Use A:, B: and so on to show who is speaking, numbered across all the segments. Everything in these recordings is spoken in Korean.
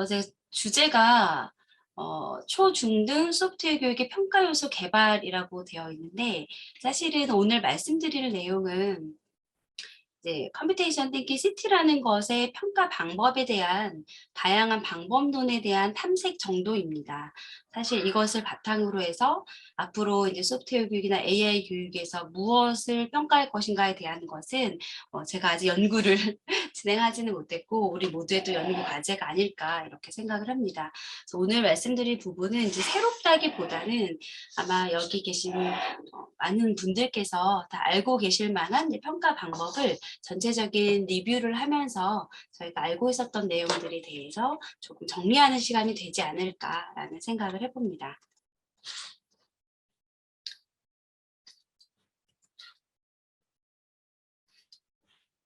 A: 제 주제가 초중등 소프트웨어 교육의 평가 요소 개발이라고 되어 있는데, 사실은 오늘 말씀드릴 내용은 이제 컴퓨테이션 띵킹 CT라는 것의 평가 방법에 대한 다양한 방법론에 대한 탐색 정도입니다. 사실 이것을 바탕으로 해서 앞으로 이제 소프트웨어 교육이나 AI 교육에서 무엇을 평가할 것인가에 대한 것은 제가 아직 연구를 진행하지는 못했고 우리 모두의 또 연구 과제가 아닐까 이렇게 생각을 합니다. 그래서 오늘 말씀드릴 부분은 이제 새롭다기보다는 아마 여기 계신 많은 분들께서 다 알고 계실 만한 평가 방법을 전체적인 리뷰를 하면서 저희가 알고 있었던 내용들에 대해서 조금 정리하는 시간이 되지 않을까라는 생각을 해봅니다.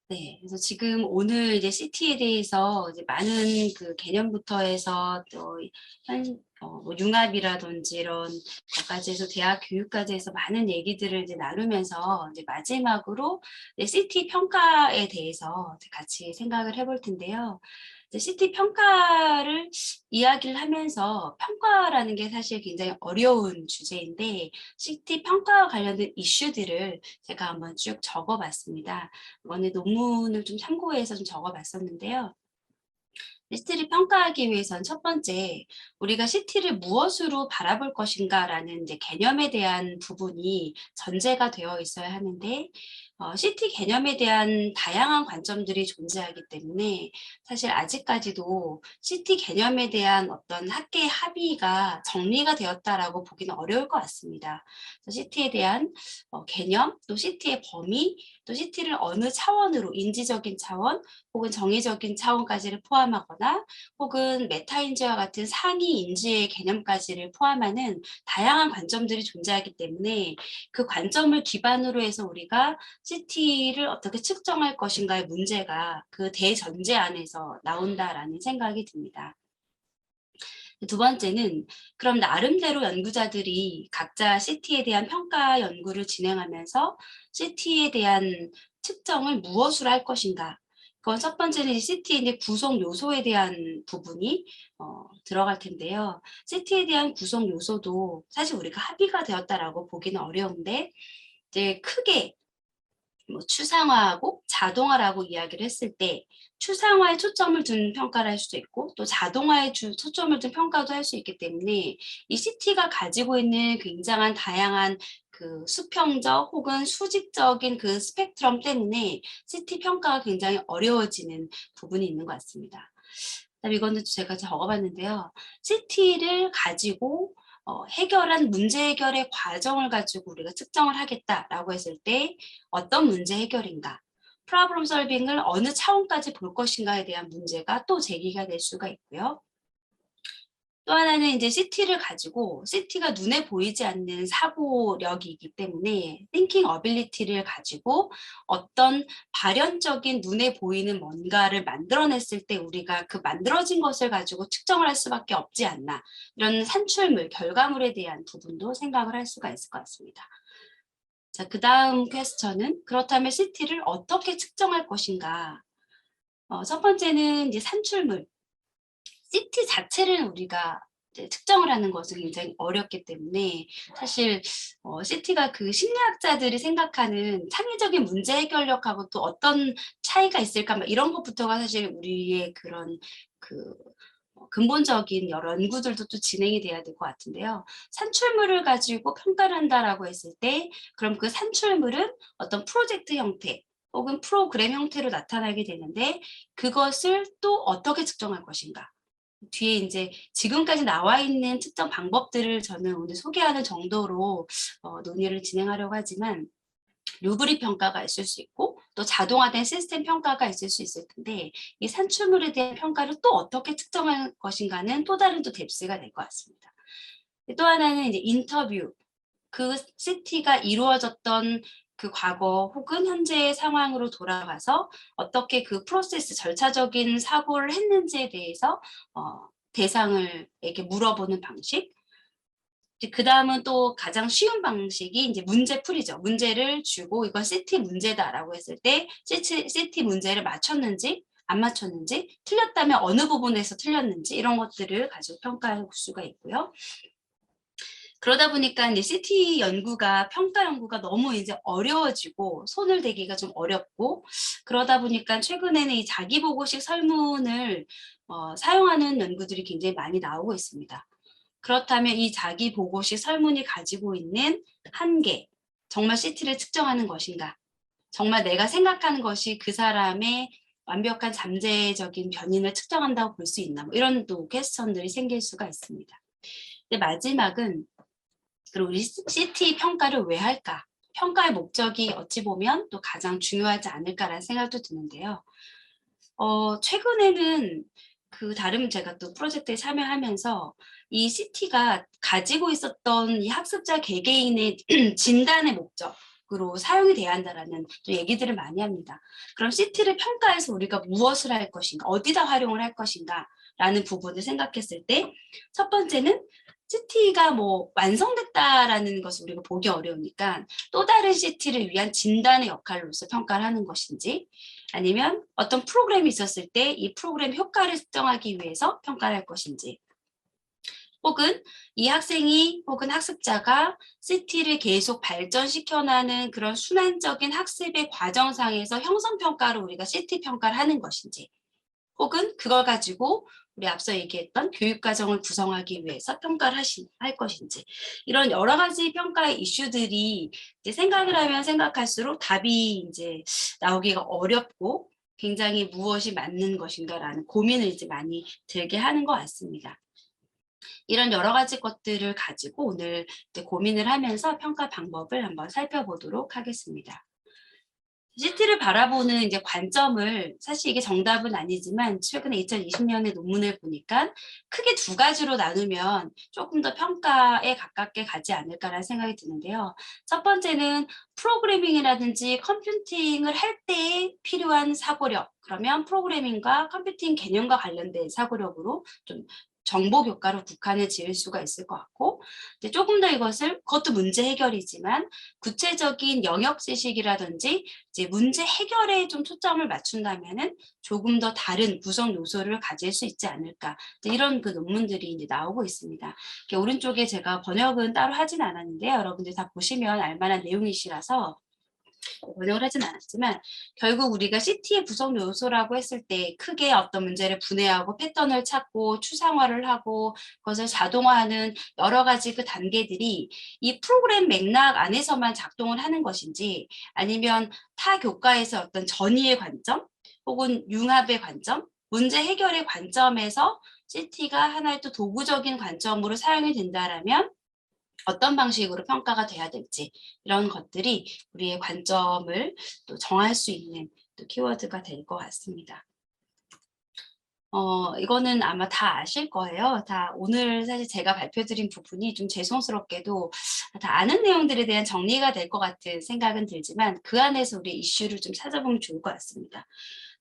A: 네, 그래서 지금 오늘 이제 CT에 대해서 이제 많은 그 개념부터 해서 또 뭐 융합이라든지 이런 것까지 해서 대학 교육까지 해서 많은 얘기들을 이제 나누면서 이제 마지막으로 CT 평가에 대해서 같이 생각을 해볼 텐데요. CT 평가를 이야기를 하면서 평가라는 게 사실 굉장히 어려운 주제인데 CT 평가와 관련된 이슈들을 제가 한번 쭉 적어봤습니다. 이번에 논문을 좀 참고해서 좀 적어봤었는데요. CT를 평가하기 위해선 첫 번째, 우리가 CT를 무엇으로 바라볼 것인가라는 이제 개념에 대한 부분이 전제가 되어 있어야 하는데, CT 개념에 대한 다양한 관점들이 존재하기 때문에 사실 아직까지도 CT 개념에 대한 어떤 학계의 합의가 정리가 되었다라고 보기는 어려울 것 같습니다. CT에 대한 개념, 또 CT의 범위, 또 CT를 어느 차원으로 인지적인 차원, 혹은 정의적인 차원까지를 포함하거나 혹은 메타인지와 같은 상위 인지의 개념까지를 포함하는 다양한 관점들이 존재하기 때문에 그 관점을 기반으로 해서 우리가 CT를 어떻게 측정할 것인가의 문제가 그 대전제 안에서 나온다라는 생각이 듭니다. 두 번째는 그럼 나름대로 연구자들이 각자 CT에 대한 평가 연구를 진행하면서 CT에 대한 측정을 무엇으로 할 것인가. 그건 첫 번째는 CT의 구성 요소에 대한 부분이 들어갈 텐데요. CT에 대한 구성 요소도 사실 우리가 합의가 되었다라고 보기는 어려운데 이제 크게 뭐 추상화하고 자동화라고 이야기를 했을 때 추상화에 초점을 둔 평가를 할 수도 있고 또 자동화에 초점을 둔 평가도 할 수 있기 때문에 이 CT가 가지고 있는 굉장한 다양한 그 수평적 혹은 수직적인 그 스펙트럼 때문에 CT 평가가 굉장히 어려워지는 부분이 있는 것 같습니다. 그다음에 이거는 제가 적어봤는데요. CT를 가지고 해결한 문제 해결의 과정을 가지고 우리가 측정을 하겠다라고 했을 때 어떤 문제 해결인가, 프로블럼 솔빙을 어느 차원까지 볼 것인가에 대한 문제가 또 제기가 될 수가 있고요. 또 하나는 이제 CT를 가지고 CT가 눈에 보이지 않는 사고력이기 때문에 thinking ability를 가지고 어떤 발현적인 눈에 보이는 뭔가를 만들어냈을 때 우리가 그 만들어진 것을 가지고 측정을 할 수밖에 없지 않나, 이런 산출물, 결과물에 대한 부분도 생각을 할 수가 있을 것 같습니다. 자, 그 다음 퀘스천은 그렇다면 CT를 어떻게 측정할 것인가? 첫 번째는 이제 산출물. CT 자체를 우리가 이제 측정을 하는 것은 굉장히 어렵기 때문에 사실 CT가 그 심리학자들이 생각하는 창의적인 문제 해결력하고 또 어떤 차이가 있을까 막 이런 것부터가 사실 우리의 그런 그 근본적인 여러 연구들도 또 진행이 돼야 될 것 같은데요. 산출물을 가지고 평가를 한다라고 했을 때 그럼 그 산출물은 어떤 프로젝트 형태 혹은 프로그램 형태로 나타나게 되는데 그것을 또 어떻게 측정할 것인가. 뒤에 이제 지금까지 나와 있는 측정 방법들을 저는 오늘 소개하는 정도로 논의를 진행하려고 하지만 루브릭 평가가 있을 수 있고 또 자동화된 시스템 평가가 있을 수 있을 텐데 이 산출물에 대한 평가를 또 어떻게 측정할 것인가는 또 다른 또 뎁스가 될 것 같습니다. 또 하나는 이제 인터뷰, 그 CT가 이루어졌던 그 과거 혹은 현재의 상황으로 돌아가서 어떻게 그 프로세스 절차적인 사고를 했는지에 대해서 대상을에게 물어보는 방식. 그 다음은 또 가장 쉬운 방식이 이제 문제풀이죠. 문제를 주고 이건 CT 문제다라고 했을 때 CT 문제를 맞췄는지 안 맞췄는지, 틀렸다면 어느 부분에서 틀렸는지 이런 것들을 가지고 평가할 수가 있고요. 그러다 보니까 이제 CT 연구가 평가 연구가 너무 이제 어려워지고 손을 대기가 좀 어렵고 그러다 보니까 최근에는 이 자기보고식 설문을 사용하는 연구들이 굉장히 많이 나오고 있습니다. 그렇다면 이 자기보고식 설문이 가지고 있는 한계, 정말 CT를 측정하는 것인가? 정말 내가 생각하는 것이 그 사람의 완벽한 잠재적인 변인을 측정한다고 볼 수 있나? 뭐 이런 또 퀘스천들이 생길 수가 있습니다. 근데 마지막은 그리고 우리 CT 평가를 왜 할까? 평가의 목적이 어찌 보면 또 가장 중요하지 않을까라는 생각도 드는데요. 최근에는 그 다른 제가 또 프로젝트에 참여하면서 이 CT가 가지고 있었던 이 학습자 개개인의 진단의 목적으로 사용이 돼야 한다라는 또 얘기들을 많이 합니다. 그럼 CT를 평가해서 우리가 무엇을 할 것인가, 어디다 활용을 할 것인가 라는 부분을 생각했을 때 첫 번째는 CT가 뭐 완성됐다라는 것을 우리가 보기 어려우니까 또 다른 CT를 위한 진단의 역할로서 평가를 하는 것인지 아니면 어떤 프로그램이 있었을 때 이 프로그램 효과를 측정하기 위해서 평가를 할 것인지 혹은 이 학생이 혹은 학습자가 CT를 계속 발전시켜나가는 그런 순환적인 학습의 과정상에서 형성평가로 우리가 CT 평가를 하는 것인지 혹은 그걸 가지고 우리 앞서 얘기했던 교육과정을 구성하기 위해서 평가를 할 것인지 이런 여러 가지 평가의 이슈들이 이제 생각을 하면 생각할수록 답이 이제 나오기가 어렵고 굉장히 무엇이 맞는 것인가라는 고민을 이제 많이 들게 하는 것 같습니다. 이런 여러 가지 것들을 가지고 오늘 이제 고민을 하면서 평가 방법을 한번 살펴보도록 하겠습니다. CT를 바라보는 이제 관점을 사실 이게 정답은 아니지만 최근에 2020년에 논문을 보니까 크게 두 가지로 나누면 조금 더 평가에 가깝게 가지 않을까라는 생각이 드는데요. 첫 번째는 프로그래밍이라든지 컴퓨팅을 할 때 필요한 사고력, 그러면 프로그래밍과 컴퓨팅 개념과 관련된 사고력으로 좀 정보 교과로 국한을 지을 수가 있을 것 같고 근데 조금 더 이것을 그것도 문제 해결이지만 구체적인 영역 지식이라든지 이제 문제 해결에 좀 초점을 맞춘다면은 조금 더 다른 구성 요소를 가질 수 있지 않을까 이런 그 논문들이 이제 나오고 있습니다. 오른쪽에 제가 번역은 따로 하진 않았는데요. 여러분들 다 보시면 알만한 내용이시라서 번역을 하진 않았지만 결국 우리가 CT의 구성 요소라고 했을 때 크게 어떤 문제를 분해하고 패턴을 찾고 추상화를 하고 그것을 자동화하는 여러 가지 그 단계들이 이 프로그램 맥락 안에서만 작동을 하는 것인지 아니면 타 교과에서 어떤 전이의 관점 혹은 융합의 관점, 문제 해결의 관점에서 CT가 하나의 또 도구적인 관점으로 사용이 된다라면 어떤 방식으로 평가가 돼야 될지 이런 것들이 우리의 관점을 또 정할 수 있는 또 키워드가 될 것 같습니다. 이거는 아마 다 아실 거예요. 다 오늘 사실 제가 발표드린 부분이 좀 죄송스럽게도 다 아는 내용들에 대한 정리가 될 것 같은 생각은 들지만 그 안에서 우리 이슈를 좀 찾아보면 좋을 것 같습니다.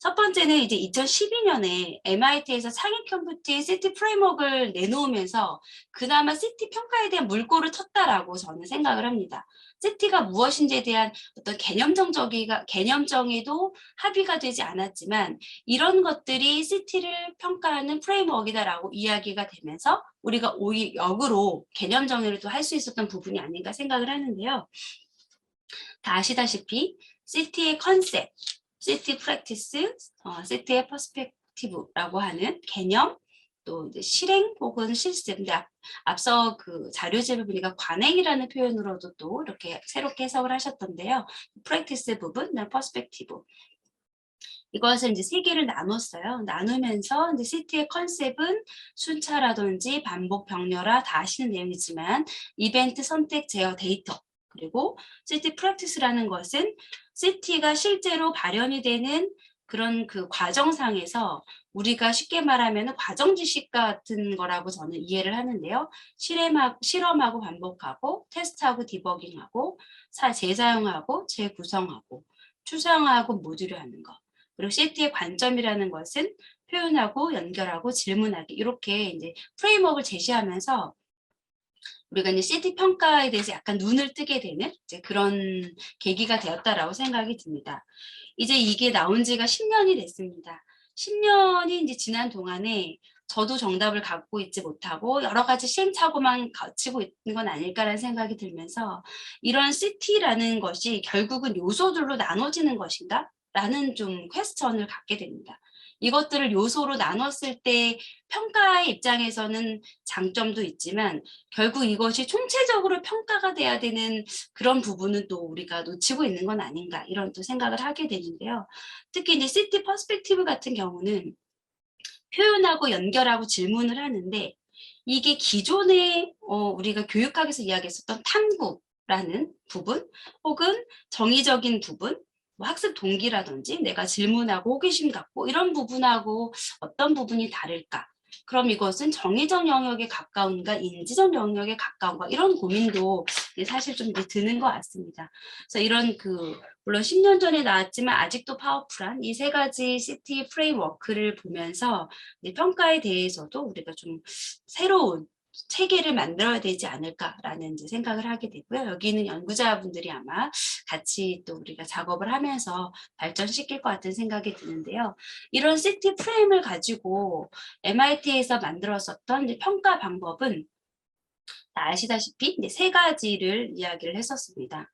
A: 첫 번째는 이제 2012년에 MIT에서 창의 컴퓨팅 CT 프레임워크를 내놓으면서 그나마 CT 평가에 대한 물꼬를 텄다라고 저는 생각을 합니다. CT가 무엇인지에 대한 어떤 개념정의도 합의가 되지 않았지만 이런 것들이 CT를 평가하는 프레임워크이다라고 이야기가 되면서 우리가 오히려 역으로 개념 정의를 또 할 수 있었던 부분이 아닌가 생각을 하는데요. 다 아시다시피 CT의 컨셉, CT 프랙티스, CT의 퍼스펙티브라고 하는 개념, 또 이제 실행 혹은 실습. 근데 앞서 그 자료집을 보니까 관행이라는 표현으로도 또 이렇게 새롭게 해석을 하셨던데요. 프랙티스 부분, 퍼스펙티브. 이것을 이제 세 개를 나눴어요. 나누면서 이제 CT의 컨셉은 순차라든지 반복 병렬화 다 아시는 내용이지만 이벤트 선택 제어 데이터 그리고 CT 프랙티스라는 것은 CT가 실제로 발현이 되는 그런 그 과정상에서 우리가 쉽게 말하면 과정 지식 같은 거라고 저는 이해를 하는데요. 실험하고 반복하고 테스트하고 디버깅하고 재사용하고 재구성하고 추상화하고 모듈을 하는 거. 그리고 CT의 관점이라는 것은 표현하고 연결하고 질문하기 이렇게 이제 프레임워크를 제시하면서 우리가 이제 CT 평가에 대해서 약간 눈을 뜨게 되는 이제 그런 계기가 되었다라고 생각이 듭니다. 이제 이게 나온 지가 10년이 됐습니다. 10년이 이제 지난 동안에 저도 정답을 갖고 있지 못하고 여러 가지 시행착오만 거치고 있는 건 아닐까라는 생각이 들면서 이런 CT라는 것이 결국은 요소들로 나눠지는 것인가? 라는 좀 퀘스천을 갖게 됩니다. 이것들을 요소로 나눴을 때 평가의 입장에서는 장점도 있지만 결국 이것이 총체적으로 평가가 돼야 되는 그런 부분은 또 우리가 놓치고 있는 건 아닌가 이런 또 생각을 하게 되는데요. 특히 이제 CT 퍼스펙티브 같은 경우는 표현하고 연결하고 질문을 하는데 이게 기존에 우리가 교육학에서 이야기했었던 탐구라는 부분 혹은 정의적인 부분 뭐 학습 동기라든지 내가 질문하고 호기심 갖고 이런 부분하고 어떤 부분이 다를까? 그럼 이것은 정의적 영역에 가까운가 인지적 영역에 가까운가 이런 고민도 사실 좀 이제 드는 것 같습니다. 그래서 이런 물론 10년 전에 나왔지만 아직도 파워풀한 이 세 가지 CT 프레임워크를 보면서 평가에 대해서도 우리가 좀 새로운 체계를 만들어야 되지 않을까라는 이제 생각을 하게 되고요. 여기 있는 연구자분들이 아마 같이 또 우리가 작업을 하면서 발전시킬 것 같은 생각이 드는데요. 이런 CT 프레임을 가지고 MIT에서 만들었었던 이제 평가 방법은 아시다시피 이제 세 가지를 이야기를 했었습니다.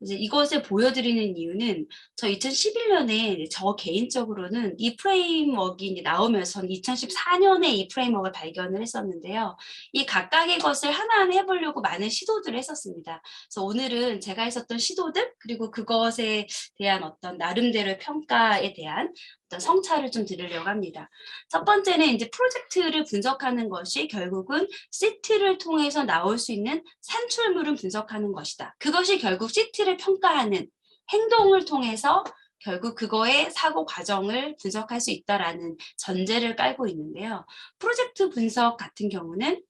A: 이제 이것을 보여드리는 이유는 저 2011년에 저 개인적으로는 이 프레임워크가 이제 나오면서 2014년에 이 프레임워크를 발견을 했었는데요. 이 각각의 것을 하나하나 해보려고 많은 시도들을 했었습니다. 그래서 오늘은 제가 했었던 시도들 그리고 그것에 대한 어떤 나름대로의 평가에 대한 어떤 성찰을 좀 드리려고 합니다. 첫 번째는 이제 프로젝트를 분석하는 것이 결국은 CT를 통해서 나올 수 있는 산출물을 분석하는 것이다. 그것이 결국 CT를 평가하는 행동을 통해서 결국 그거의 사고 과정을 분석할 수 있다라는 전제를 깔고 있는데요. 프로젝트 분석 같은 경우는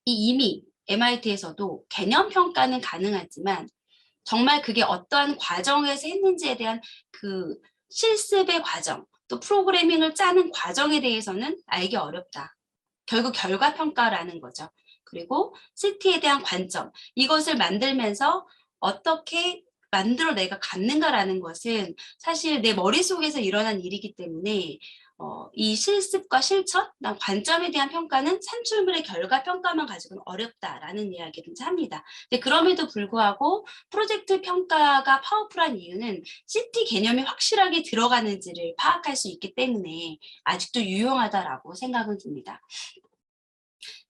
A: 이미 MIT에서도 개념 평가는 가능하지만 정말 그게 어떠한 과정에서 했는지에 대한 그 실습의 과정, 또 프로그래밍을 짜는 과정에 대해서는 알기 어렵다. 결국 결과평가라는 거죠. 그리고 CT에 대한 관점, 이것을 만들면서 어떻게 만들어 내가 갖는가라는 것은 사실 내 머릿속에서 일어난 일이기 때문에 이 실습과 실천, 관점에 대한 평가는 산출물의 결과 평가만 가지고는 어렵다라는 이야기를 합니다. 그럼에도 불구하고 프로젝트 평가가 파워풀한 이유는 CT 개념이 확실하게 들어가는지를 파악할 수 있기 때문에 아직도 유용하다라고 생각은 듭니다.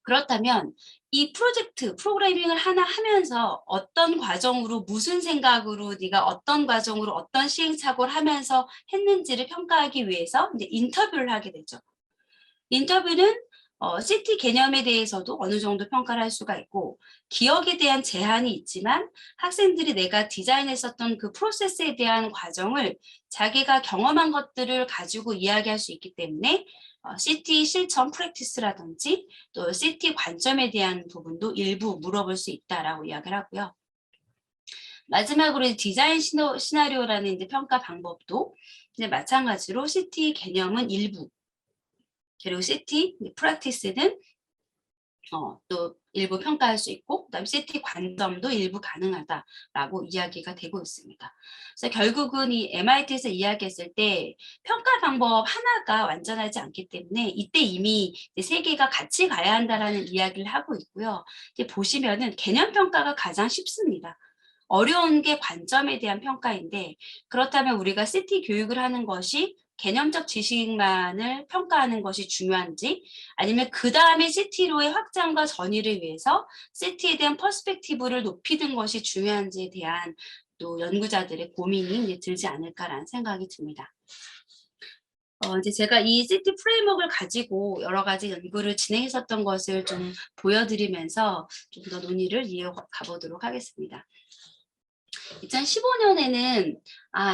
A: 그렇다면 이 프로젝트, 프로그래밍을 하나 하면서 어떤 과정으로 무슨 생각으로 네가 어떤 과정으로 어떤 시행착오를 하면서 했는지를 평가하기 위해서 이제 인터뷰를 하게 되죠. 인터뷰는 CT 개념에 대해서도 어느 정도 평가를 할 수가 있고 기억에 대한 제한이 있지만 학생들이 내가 디자인했었던 그 프로세스에 대한 과정을 자기가 경험한 것들을 가지고 이야기할 수 있기 때문에 CT 실천 프랙티스라든지 또 CT 관점에 대한 부분도 일부 물어볼 수 있다라고 이야기를 하고요. 마지막으로 디자인 시나리오라는 이제 평가 방법도 이제 마찬가지로 CT 개념은 일부 그리고 CT 프랙티스는 또 일부 평가할 수 있고 그다음 CT 관점도 일부 가능하다라고 이야기가 되고 있습니다. 그래서 결국은 이 MIT에서 이야기했을 때 평가 방법 하나가 완전하지 않기 때문에 이때 이미 세 개가 같이 가야 한다라는 이야기를 하고 있고요. 이제 보시면은 개념 평가가 가장 쉽습니다. 어려운 게 관점에 대한 평가인데 그렇다면 우리가 CT 교육을 하는 것이 개념적 지식만을 평가하는 것이 중요한지 아니면 그 다음에 CT로의 확장과 전이를 위해서 CT에 대한 퍼스펙티브를 높이는 것이 중요한지에 대한 또 연구자들의 고민이 이제 들지 않을까라는 생각이 듭니다. 이제 제가 이 CT 프레임워크를 가지고 여러 가지 연구를 진행했었던 것을 좀 보여드리면서 좀 더 논의를 이어가 보도록 하겠습니다. 2015년에는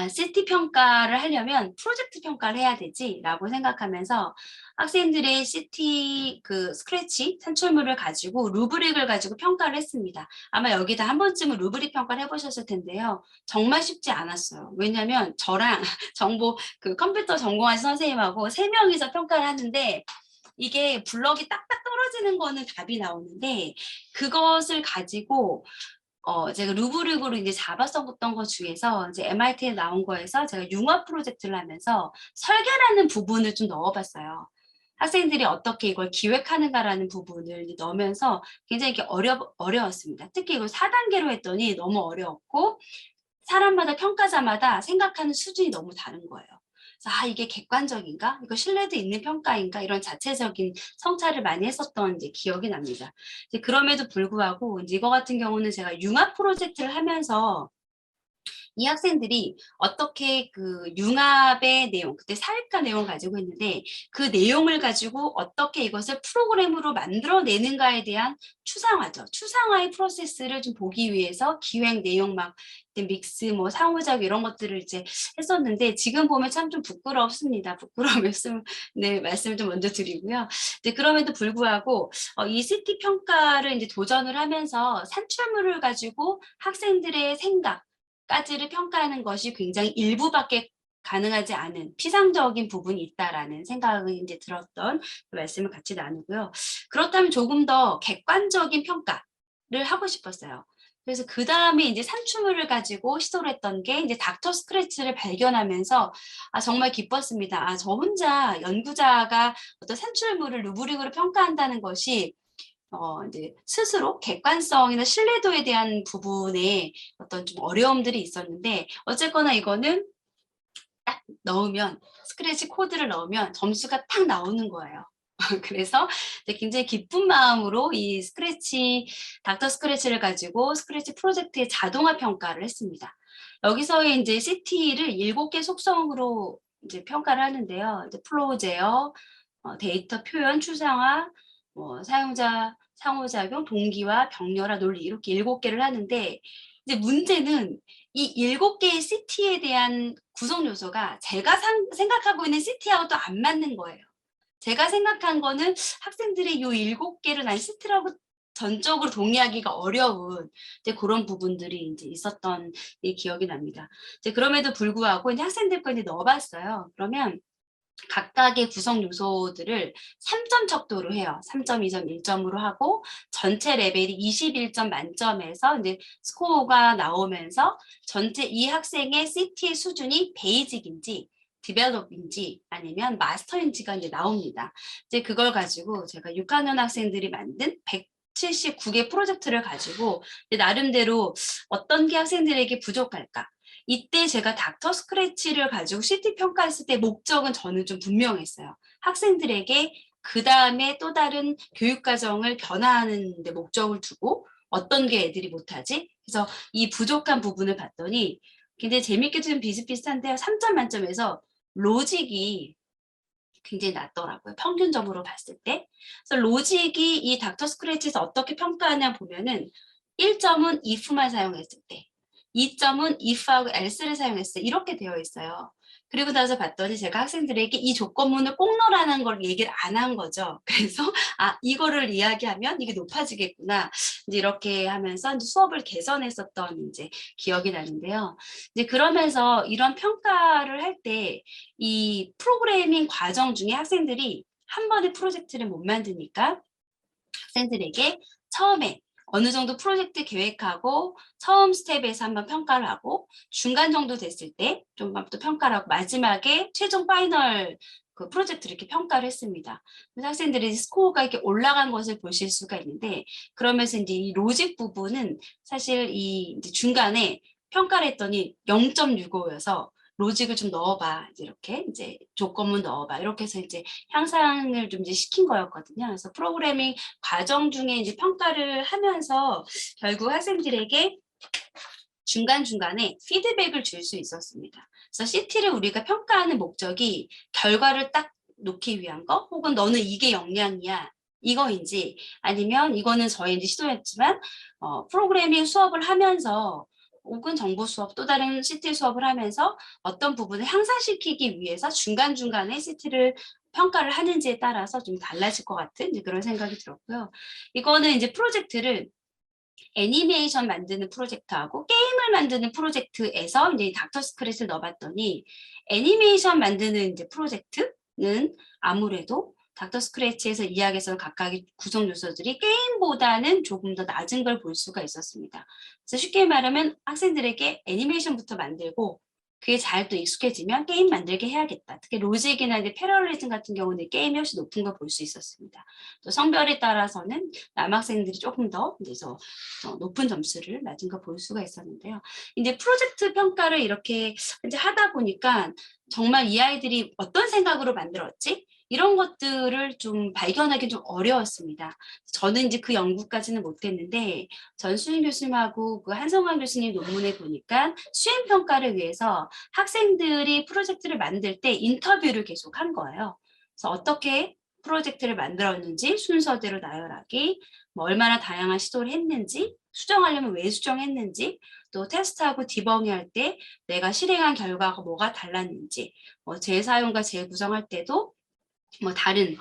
A: CT 평가를 하려면 프로젝트 평가를 해야 되지라고 생각하면서 학생들의 CT 스크래치 산출물을 가지고 루브릭을 가지고 평가를 했습니다. 아마 여기다 한 번쯤은 루브릭 평가를 해보셨을 텐데요. 정말 쉽지 않았어요. 왜냐하면 저랑 컴퓨터 전공하신 선생님하고 3명이서 평가를 하는데 이게 블럭이 딱딱 떨어지는 거는 답이 나오는데 그것을 가지고 제가 루브릭으로 이제 잡았었던 것 중에서 이제 MIT에 나온 거에서 제가 융합 프로젝트를 하면서 설계라는 부분을 좀 넣어봤어요. 학생들이 어떻게 이걸 기획하는가라는 부분을 넣으면서 굉장히 이렇게 어려웠습니다. 특히 이걸 4단계로 했더니 너무 어려웠고 사람마다 평가자마다 생각하는 수준이 너무 다른 거예요. 그래서 이게 객관적인가? 이거 신뢰도 있는 평가인가? 이런 자체적인 성찰을 많이 했었던 이제 기억이 납니다. 이제 그럼에도 불구하고 이제 이거 같은 경우는 제가 융합 프로젝트를 하면서 이 학생들이 어떻게 그 융합의 내용, 그때 사회과 내용을 가지고 있는데 그 내용을 가지고 어떻게 이것을 프로그램으로 만들어내는가에 대한 추상화죠. 추상화의 프로세스를 좀 보기 위해서 기획 내용 막 믹스, 뭐 상호작용 이런 것들을 이제 했었는데 지금 보면 참 좀 부끄럽습니다. 부끄러운 말씀을 좀 먼저 드리고요. 이제 그럼에도 불구하고 이 CT 평가를 이제 도전을 하면서 산출물을 가지고 학생들의 생각 까지를 평가하는 것이 굉장히 일부밖에 가능하지 않은 피상적인 부분이 있다라는 생각이 이제 들었던 그 말씀을 같이 나누고요. 그렇다면 조금 더 객관적인 평가를 하고 싶었어요. 그래서 그 다음에 이제 산출물을 가지고 시도를 했던 게 이제 닥터 스크래치를 발견하면서 정말 기뻤습니다. 저 혼자 연구자가 어떤 산출물을 루브릭으로 평가한다는 것이 이제 스스로 객관성이나 신뢰도에 대한 부분에 어떤 좀 어려움들이 있었는데 어쨌거나 이거는 딱 넣으면 스크래치 코드를 넣으면 점수가 딱 나오는 거예요. 그래서 굉장히 기쁜 마음으로 이 닥터 스크래치를 가지고 스크래치 프로젝트의 자동화 평가를 했습니다. 여기서의 이제 CT를 7개 속성으로 이제 평가를 하는데요. 이제 플로우 제어, 데이터 표현, 추상화, 사용자 상호작용, 동기화, 병렬화, 논리 이렇게 7개를 하는데 이제 문제는 이 7개의 CT에 대한 구성 요소가 제가 생각하고 있는 CT하고 또 안 맞는 거예요. 제가 생각한 거는 학생들의 이 7개를 난 CT라고 전적으로 동의하기가 어려운 이제 그런 부분들이 이제 있었던 기억이 납니다. 이제 그럼에도 불구하고 이제 학생들 거 이제 넣어봤어요. 그러면 각각의 구성 요소들을 3점 척도로 해요. 3점, 2점, 1점으로 하고 전체 레벨이 21점 만점에서 이제 스코어가 나오면서 전체 이 학생의 CT의 수준이 베이직인지 디벨롭인지 아니면 마스터인지가 이제 나옵니다. 이제 그걸 가지고 제가 6학년 학생들이 만든 179개 프로젝트를 가지고 나름대로 어떤 게 학생들에게 부족할까? 이때 제가 닥터 스크래치를 가지고 CT 평가했을 때 목적은 저는 좀 분명했어요. 학생들에게 그 다음에 또 다른 교육 과정을 변화하는 데 목적을 두고 어떤 게 애들이 못하지? 그래서 이 부족한 부분을 봤더니 굉장히 재밌게 좀 비슷비슷한데요. 3점 만점에서 로직이 굉장히 낮더라고요. 평균적으로 봤을 때. 그래서 로직이 이 닥터 스크래치에서 어떻게 평가하냐 보면은 1점은 if만 사용했을 때, 2점은 if하고 else를 사용했을 때 이렇게 되어 있어요. 그리고 나서 봤더니 제가 학생들에게 이 조건문을 꼭 넣으라는 걸 얘기를 안 한 거죠. 그래서 이거를 이야기하면 이게 높아지겠구나. 이제 이렇게 하면서 이제 수업을 개선했었던 이제 기억이 나는데요. 이제 그러면서 이런 평가를 할 때 이 프로그래밍 과정 중에 학생들이 한 번에 프로젝트를 못 만드니까 학생들에게 처음에 어느 정도 프로젝트 계획하고 처음 스텝에서 한번 평가를 하고 중간 정도 됐을 때 좀 또 평가를 하고 마지막에 최종 파이널 그 프로젝트를 이렇게 평가를 했습니다. 그래서 학생들이 스코어가 이렇게 올라간 것을 보실 수가 있는데 그러면서 이제 이 로직 부분은 사실 이 이제 중간에 평가를 했더니 0.65여서 로직을 좀 넣어봐. 이렇게 이제 조건문 넣어봐. 이렇게 해서 이제 향상을 좀 이제 시킨 거였거든요. 그래서 프로그래밍 과정 중에 이제 평가를 하면서 결국 학생들에게 중간중간에 피드백을 줄 수 있었습니다. 그래서 CT를 우리가 평가하는 목적이 결과를 딱 놓기 위한 거 혹은 너는 이게 역량이야. 이거인지 아니면 이거는 저희 이제 시도했지만 프로그래밍 수업을 하면서 혹은 정보 수업 또 다른 CT 수업을 하면서 어떤 부분을 향상시키기 위해서 중간중간에 CT를 평가를 하는지에 따라서 좀 달라질 것 같은 그런 생각이 들었고요. 이거는 이제 프로젝트를 애니메이션 만드는 프로젝트하고 게임을 만드는 프로젝트에서 이제 닥터 스크래치를 넣어봤더니 애니메이션 만드는 이제 프로젝트는 아무래도 닥터 스크래치에서 이야기해서 각각의 구성 요소들이 게임보다는 조금 더 낮은 걸 볼 수가 있었습니다. 그래서 쉽게 말하면 학생들에게 애니메이션부터 만들고 그게 잘 또 익숙해지면 게임 만들게 해야겠다. 특히 로직이나 이제 패러리즘 같은 경우는 게임이 훨씬 높은 걸 볼 수 있었습니다. 또 성별에 따라서는 남학생들이 조금 더 높은 점수를 낮은 걸 볼 수가 있었는데요. 이제 프로젝트 평가를 이렇게 이제 하다 보니까 정말 이 아이들이 어떤 생각으로 만들었지? 이런 것들을 좀 발견하기 좀 어려웠습니다. 저는 이제 그 연구까지는 못했는데 전수인 교수님하고 그 한성환 교수님 논문에 보니까 수행 평가를 위해서 학생들이 프로젝트를 만들 때 인터뷰를 계속 한 거예요. 그래서 어떻게 프로젝트를 만들었는지 순서대로 나열하기, 뭐 얼마나 다양한 시도를 했는지, 수정하려면 왜 수정했는지, 또 테스트하고 디버깅할 때 내가 실행한 결과가 뭐가 달랐는지, 뭐 재사용과 재구성할 때도 뭐 다른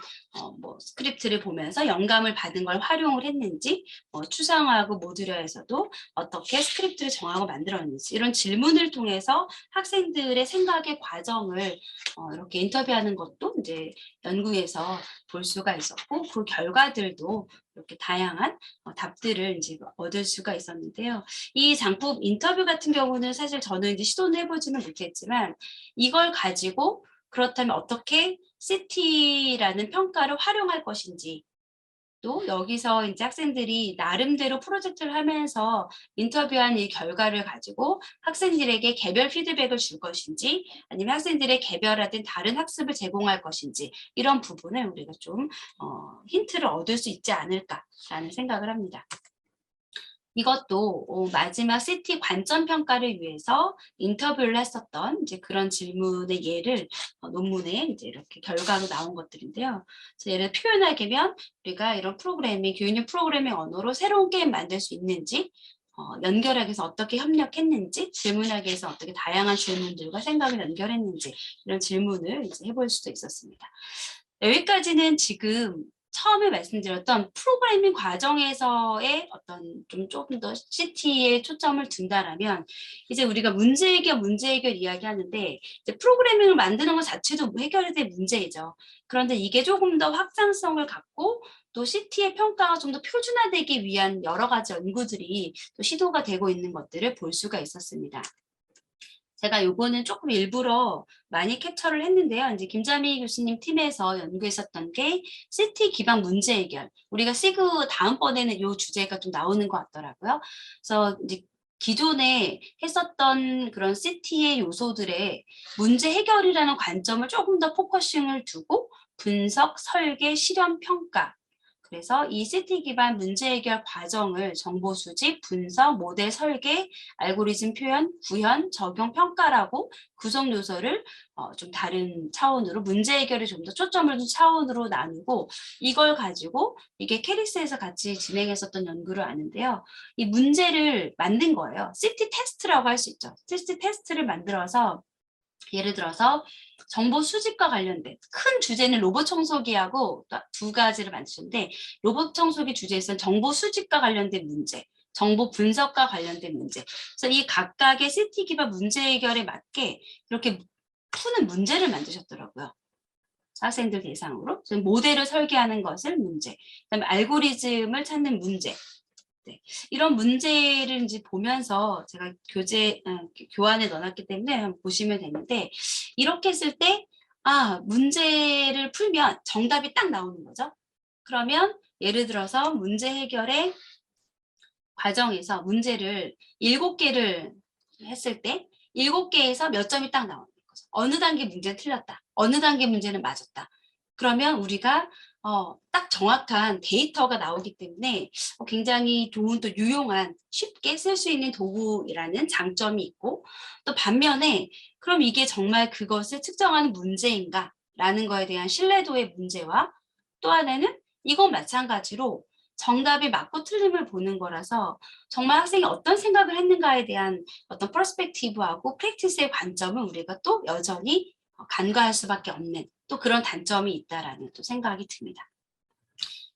A: 뭐 스크립트를 보면서 영감을 받은 걸 활용을 했는지, 추상화하고 모듈화에서도 어떻게 스크립트를 정하고 만들었는지 이런 질문을 통해서 학생들의 생각의 과정을 이렇게 인터뷰하는 것도 이제 연구에서 볼 수가 있었고 그 결과들도 이렇게 다양한 답들을 이제 얻을 수가 있었는데요. 이 장법 인터뷰 같은 경우는 사실 저는 이제 시도는 해보지는 못했지만 이걸 가지고 그렇다면 어떻게 CT라는 평가를 활용할 것인지 또 여기서 이제 학생들이 나름대로 프로젝트를 하면서 인터뷰한 이 결과를 가지고 학생들에게 개별 피드백을 줄 것인지 아니면 학생들의 개별화된 다른 학습을 제공할 것인지 이런 부분을 우리가 좀 힌트를 얻을 수 있지 않을까라는 생각을 합니다. 이것도 마지막 CT 관점 평가를 위해서 인터뷰를 했었던 이제 그런 질문의 예를 논문에 이제 이렇게 결과로 나온 것들인데요. 그래서 예를 표현하자면 우리가 이런 프로그래밍, 교육용 프로그래밍 언어로 새로운 게임 만들 수 있는지, 연결하기 위해서 어떻게 협력했는지, 질문하기 위해서 어떻게 다양한 질문들과 생각을 연결했는지 이런 질문을 이제 해볼 수도 있었습니다. 여기까지는 지금 처음에 말씀드렸던 프로그래밍 과정에서의 어떤 조금 더 CT에 초점을 둔다라면 이제 우리가 문제 해결 이야기하는데 이제 프로그래밍을 만드는 것 자체도 해결해야 될 문제이죠. 그런데 이게 조금 더 확장성을 갖고 또 CT의 평가가 좀 더 표준화되기 위한 여러 가지 연구들이 또 시도가 되고 있는 것들을 볼 수가 있었습니다. 제가 요거는 조금 일부러 많이 캡처를 했는데요. 이제 김자미 교수님 팀에서 연구했었던 게 CT 기반 문제 해결. 우리가 시그 다음번에는 요 주제가 좀 나오는 것 같더라고요. 그래서 이제 기존에 했었던 그런 CT의 요소들의 문제 해결이라는 관점을 조금 더 포커싱을 두고 분석, 설계, 실험, 평가 그래서 이 CT 기반 문제 해결 과정을 정보 수집, 분석, 모델 설계, 알고리즘 표현, 구현, 적용, 평가라고 구성 요소를 좀 다른 차원으로 문제 해결에 좀 더 초점을 둔 차원으로 나누고 이걸 가지고 이게 캐리스에서 같이 진행했었던 연구를 아는데요. 이 문제를 만든 거예요. CT 테스트라고 할 수 있죠. CT 테스트를 만들어서 예를 들어서 정보 수집과 관련된 큰 주제는 로봇 청소기하고 두 가지를 만드셨는데 로봇 청소기 주제에서는 정보 수집과 관련된 문제, 정보 분석과 관련된 문제. 그래서 이 각각의 CT 기반 문제 해결에 맞게 이렇게 푸는 문제를 만드셨더라고요. 학생들 대상으로 모델을 설계하는 것을 문제, 그다음에 알고리즘을 찾는 문제. 네. 이런 문제를 이제 보면서 제가 교환에 넣어놨기 때문에 한번 보시면 되는데 이렇게 했을 때 문제를 풀면 정답이 딱 나오는 거죠. 그러면 예를 들어서 문제 해결의 과정에서 문제를 7개를 했을 때 7개에서 몇 점이 딱 나오는 거죠. 어느 단계 문제는 틀렸다. 어느 단계 문제는 맞았다. 그러면 우리가 딱 정확한 데이터가 나오기 때문에 굉장히 좋은 또 유용한 쉽게 쓸 수 있는 도구라는 장점이 있고 또 반면에 그럼 이게 정말 그것을 측정하는 문제인가 라는 거에 대한 신뢰도의 문제와 또 하나는 이건 마찬가지로 정답이 맞고 틀림을 보는 거라서 정말 학생이 어떤 생각을 했는가에 대한 어떤 퍼스펙티브하고 프랙티스의 관점은 우리가 또 여전히 간과할 수밖에 없는 또 그런 단점이 있다라는 또 생각이 듭니다.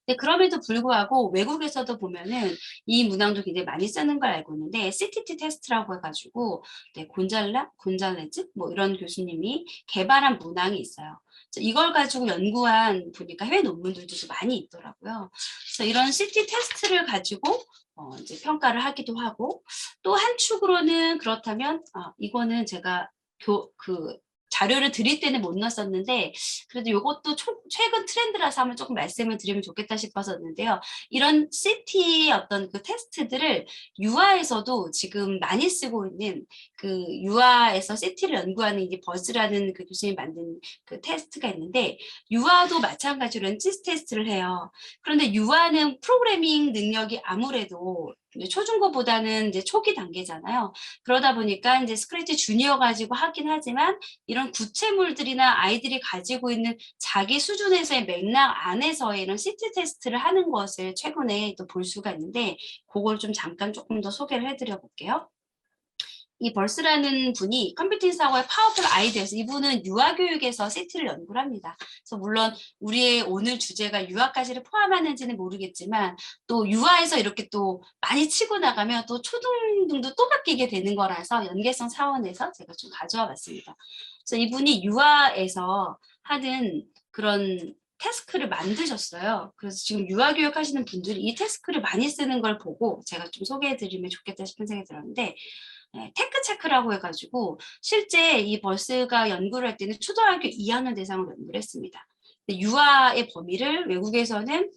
A: 근데 그럼에도 불구하고 외국에서도 보면은 이 문항도 굉장히 많이 쓰는 걸 알고 있는데 CTT 테스트라고 해가지고 네, 곤잘레즈 뭐 이런 교수님이 개발한 문항이 있어요. 그래서 이걸 가지고 연구한 보니까 해외 논문들도 좀 많이 있더라고요. 그래서 이런 CT 테스트를 가지고 이제 평가를 하기도 하고 또 한 축으로는 그렇다면 이거는 제가 그 자료를 드릴 때는 못 넣었었는데 그래도 이것도 최근 트렌드라서 한번 조금 말씀을 드리면 좋겠다 싶었었는데요. 이런 CT의 어떤 그 테스트들을 유아에서도 지금 많이 쓰고 있는 그 유아에서 CT를 연구하는 이제 버즈라는 그 교수님이 만든 그 테스트가 있는데 유아도 마찬가지로 런치스 테스트를 해요. 그런데 유아는 프로그래밍 능력이 아무래도 초중고보다는 이제 초기 단계잖아요. 그러다 보니까 이제 스크래치 주니어 가지고 하긴 하지만 이런 구체물들이나 아이들이 가지고 있는 자기 수준에서의 맥락 안에서의 이런 CT 테스트를 하는 것을 최근에 또 볼 수가 있는데 그걸 좀 잠깐 조금 더 소개를 해드려 볼게요. 이 벌스라는 분이 컴퓨팅 사고의 파워풀 아이디어에서 이분은 유아교육에서 CT를 연구를 합니다. 그래서 물론 우리의 오늘 주제가 유아까지를 포함하는지는 모르겠지만 또 유아에서 이렇게 또 많이 치고 나가면 또 초등등도 또 바뀌게 되는 거라서 연계성 차원에서 제가 좀 가져와 봤습니다. 그래서 이분이 유아에서 하는 그런 태스크를 만드셨어요. 그래서 지금 유아교육 하시는 분들이 이 태스크를 많이 쓰는 걸 보고 제가 좀 소개해드리면 좋겠다 싶은 생각이 들었는데 테크체크라고 해가지고 실제 이 벌스가 연구를 할 때는 초등학교 2학년 대상으로 연구를 했습니다. 유아의 범위를 외국에서는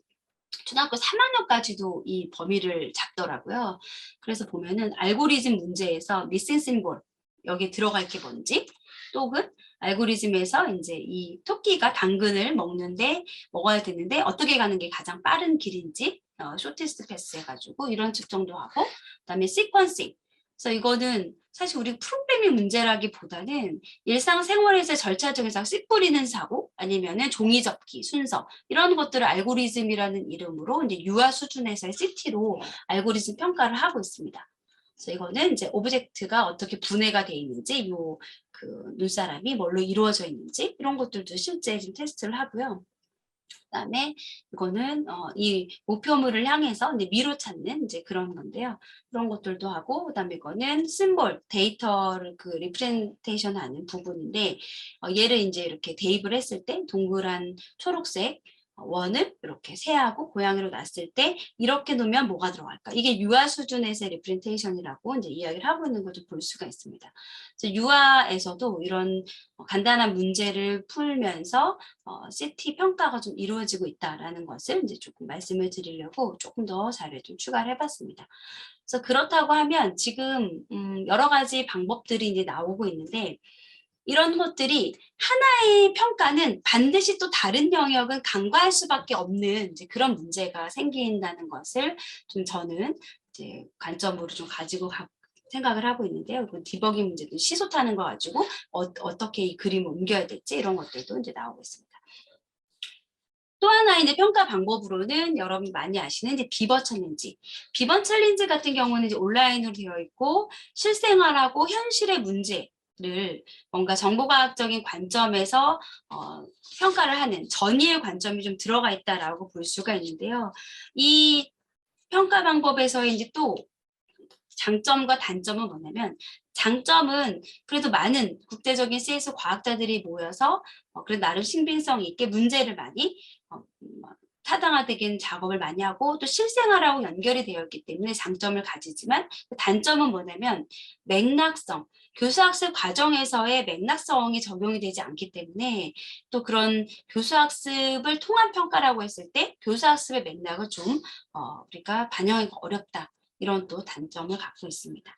A: 초등학교 3학년까지도 이 범위를 잡더라고요. 그래서 보면은 알고리즘 문제에서 미싱 심볼 여기 들어갈 게 뭔지 또는 알고리즘에서 이제 이 토끼가 당근을 먹어야 되는데 어떻게 가는 게 가장 빠른 길인지 쇼티스트 패스 해가지고 이런 측정도 하고 그다음에 시퀀싱 그래서 이거는 사실 우리 프로그래밍 문제라기보다는 일상생활에서 절차 중에서 씨 뿌리는 사고 아니면은 종이 접기 순서 이런 것들을 알고리즘이라는 이름으로 이제 유아 수준에서의 CT로 알고리즘 평가를 하고 있습니다. 그래서 이거는 이제 오브젝트가 어떻게 분해가 돼 있는지 요 그 눈사람이 뭘로 이루어져 있는지 이런 것들도 실제 좀 테스트를 하고요. 그다음에 이거는 이 목표물을 향해서 이제 미로 찾는 이제 그런 건데요. 그런 것들도 하고 그다음에 이거는 심볼 데이터를 그 리프레젠테이션 하는 부분인데 얘를 이제 이렇게 대입을 했을 때 동그란 초록색 원을 이렇게 새하고 고양이로 놨을 때 이렇게 놓으면 뭐가 들어갈까? 이게 유아 수준에서의 리프레젠테이션이라고 이제 이야기를 하고 있는 것을 볼 수가 있습니다. 그래서 유아에서도 이런 간단한 문제를 풀면서 CT 평가가 좀 이루어지고 있다라는 것을 이제 조금 말씀을 드리려고 조금 더 자료를 좀 추가를 해봤습니다. 그래서 그렇다고 하면 지금 여러 가지 방법들이 이제 나오고 있는데 이런 것들이 하나의 평가는 반드시 또 다른 영역은 간과할 수밖에 없는 이제 그런 문제가 생긴다는 것을 좀 저는 이제 관점으로 좀 가지고 생각을 하고 있는데요. 그 디버깅 문제도 시소 타는 거 가지고 어떻게 이 그림을 옮겨야 될지 이런 것들도 이제 나오고 있습니다. 또 하나의 이제 평가 방법으로는 여러분 많이 아시는 이제 비버 챌린지. 비버 챌린지 같은 경우는 이제 온라인으로 되어 있고 실생활하고 현실의 문제를 뭔가 정보과학적인 관점에서 평가를 하는 전이의 관점이 좀 들어가 있다라고 볼 수가 있는데요. 이 평가 방법에서 이제 또 장점과 단점은 뭐냐면 장점은 그래도 많은 국제적인 CS 과학자들이 모여서 그래도 나름 신빙성 있게 문제를 많이 타당화되긴 작업을 많이 하고 또 실생활하고 연결이 되어 있기 때문에 장점을 가지지만 단점은 뭐냐면 맥락성 교수학습 과정에서의 맥락성이 적용이 되지 않기 때문에 또 그런 교수학습을 통한 평가라고 했을 때 교수학습의 맥락을 좀 우리가 반영하기가 어렵다. 이런 또 단점을 갖고 있습니다.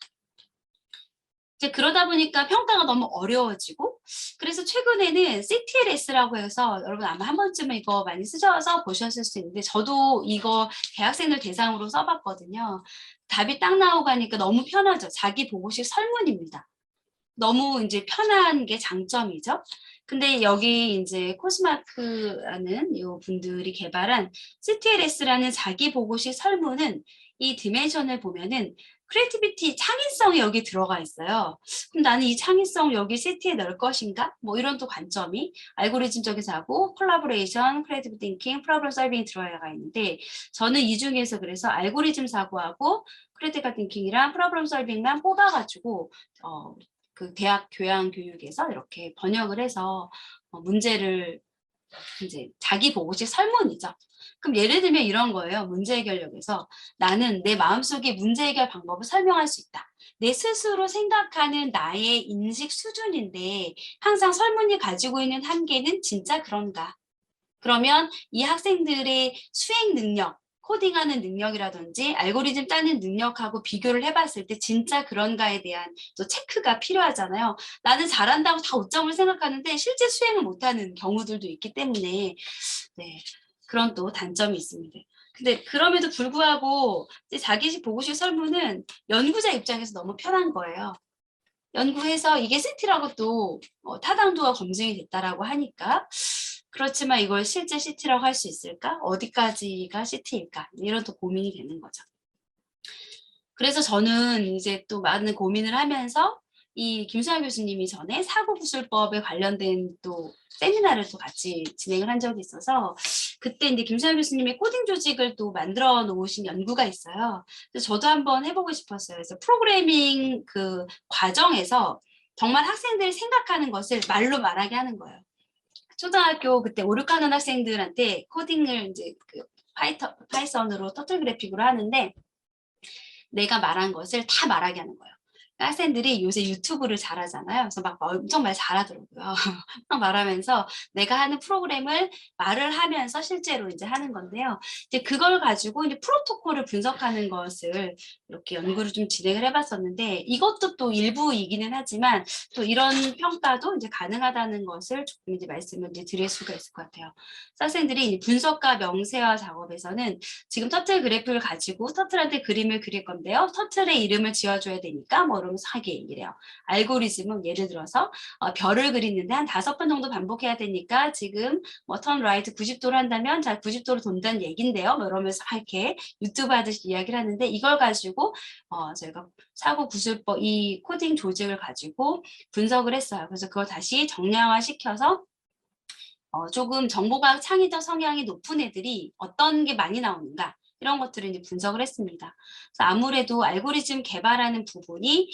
A: 이제 그러다 보니까 평가가 너무 어려워지고 그래서 최근에는 CTLS라고 해서 여러분 아마 한 번쯤은 이거 많이 쓰셔서 보셨을 수 있는데 저도 이거 대학생들 대상으로 써봤거든요. 답이 딱 나오고 하니까 너무 편하죠. 자기 보고식 설문입니다. 너무 이제 편한 게 장점이죠. 근데 여기 이제 코스마크라는 이 분들이 개발한 CTLS라는 자기 보고식 설문은 이 디멘션을 보면은 크리에이티비티, 창의성이 여기 들어가 있어요. 그럼 나는 이 창의성 여기 세트에 넣을 것인가? 뭐 이런 또 관점이 알고리즘적인 사고, 콜라보레이션, 크리에이티브 띵킹, 프로블럼 솔빙이 들어가 있는데 저는 이 중에서 그래서 알고리즘 사고하고 크리에이티브 띵킹이랑 프로블럼 솔빙만 뽑아가지고 그 대학 교양 교육에서 이렇게 번역을 해서 문제를 이제 자기 보고식 설문이죠. 그럼 예를 들면 이런 거예요. 문제 해결력에서 나는 내 마음속에 문제 해결 방법을 설명할 수 있다. 내 스스로 생각하는 나의 인식 수준인데 항상 설문이 가지고 있는 한계는 진짜 그런가? 그러면 이 학생들의 수행 능력, 코딩하는 능력이라든지 알고리즘 짜는 능력하고 비교를 해봤을 때 진짜 그런가에 대한 또 체크가 필요하잖아요. 나는 잘한다고 다 5점을 생각하는데 실제 수행을 못하는 경우들도 있기 때문에 네, 그런 또 단점이 있습니다. 근데 그럼에도 불구하고 자기식 보고식 설문은 연구자 입장에서 너무 편한 거예요. 연구해서 이게 CT라고 또 타당도가 검증이 됐다라고 하니까 그렇지만 이걸 실제 CT라고 할 수 있을까? 어디까지가 CT일까? 이런 또 고민이 되는 거죠. 그래서 저는 이제 또 많은 고민을 하면서 이 김수환 교수님이 전에 사고구술법에 관련된 또 세미나를 또 같이 진행을 한 적이 있어서 그때 이제 김수환 교수님이 코딩 조직을 또 만들어 놓으신 연구가 있어요. 그래서 저도 한번 해보고 싶었어요. 그래서 프로그래밍 그 과정에서 정말 학생들이 생각하는 것을 말로 말하게 하는 거예요. 초등학교 그때 5, 6학년 학생들한테 코딩을 이제 그 파이썬으로 터틀 그래픽으로 하는데 내가 말한 것을 다 말하게 하는 거예요. 학생들이 요새 유튜브를 잘하잖아요. 그래서 막 엄청 말 잘하더라고요. 막 말하면서 내가 하는 프로그램을 말을 하면서 실제로 이제 하는 건데요. 이제 그걸 가지고 이제 프로토콜을 분석하는 것을 이렇게 연구를 좀 진행을 해봤었는데 이것도 또 일부이기는 하지만 또 이런 평가도 이제 가능하다는 것을 조금 이제 말씀을 이제 드릴 수가 있을 것 같아요. 학생들이 분석과 명세화 작업에서는 지금 터틀 그래프를 가지고 터틀한테 그림을 그릴 건데요. 터틀의 이름을 지어줘야 되니까 뭐 이러면서 하게 얘기를 해요. 알고리즘은 예를 들어서 별을 그리는데 한 5번 정도 반복해야 되니까 지금 뭐 턴 라이트 90도로 한다면 자 90도로 돈다는 얘긴데요. 뭐 이러면서 이렇게 유튜브 하듯이 이야기를 하는데 이걸 가지고 저희가 사고 구술법 이 코딩 조직을 가지고 분석을 했어요. 그래서 그걸 다시 정량화 시켜서 조금 정보과학 창의적 성향이 높은 애들이 어떤 게 많이 나오는가 이런 것들을 이제 분석을 했습니다. 그래서 아무래도 알고리즘 개발하는 부분이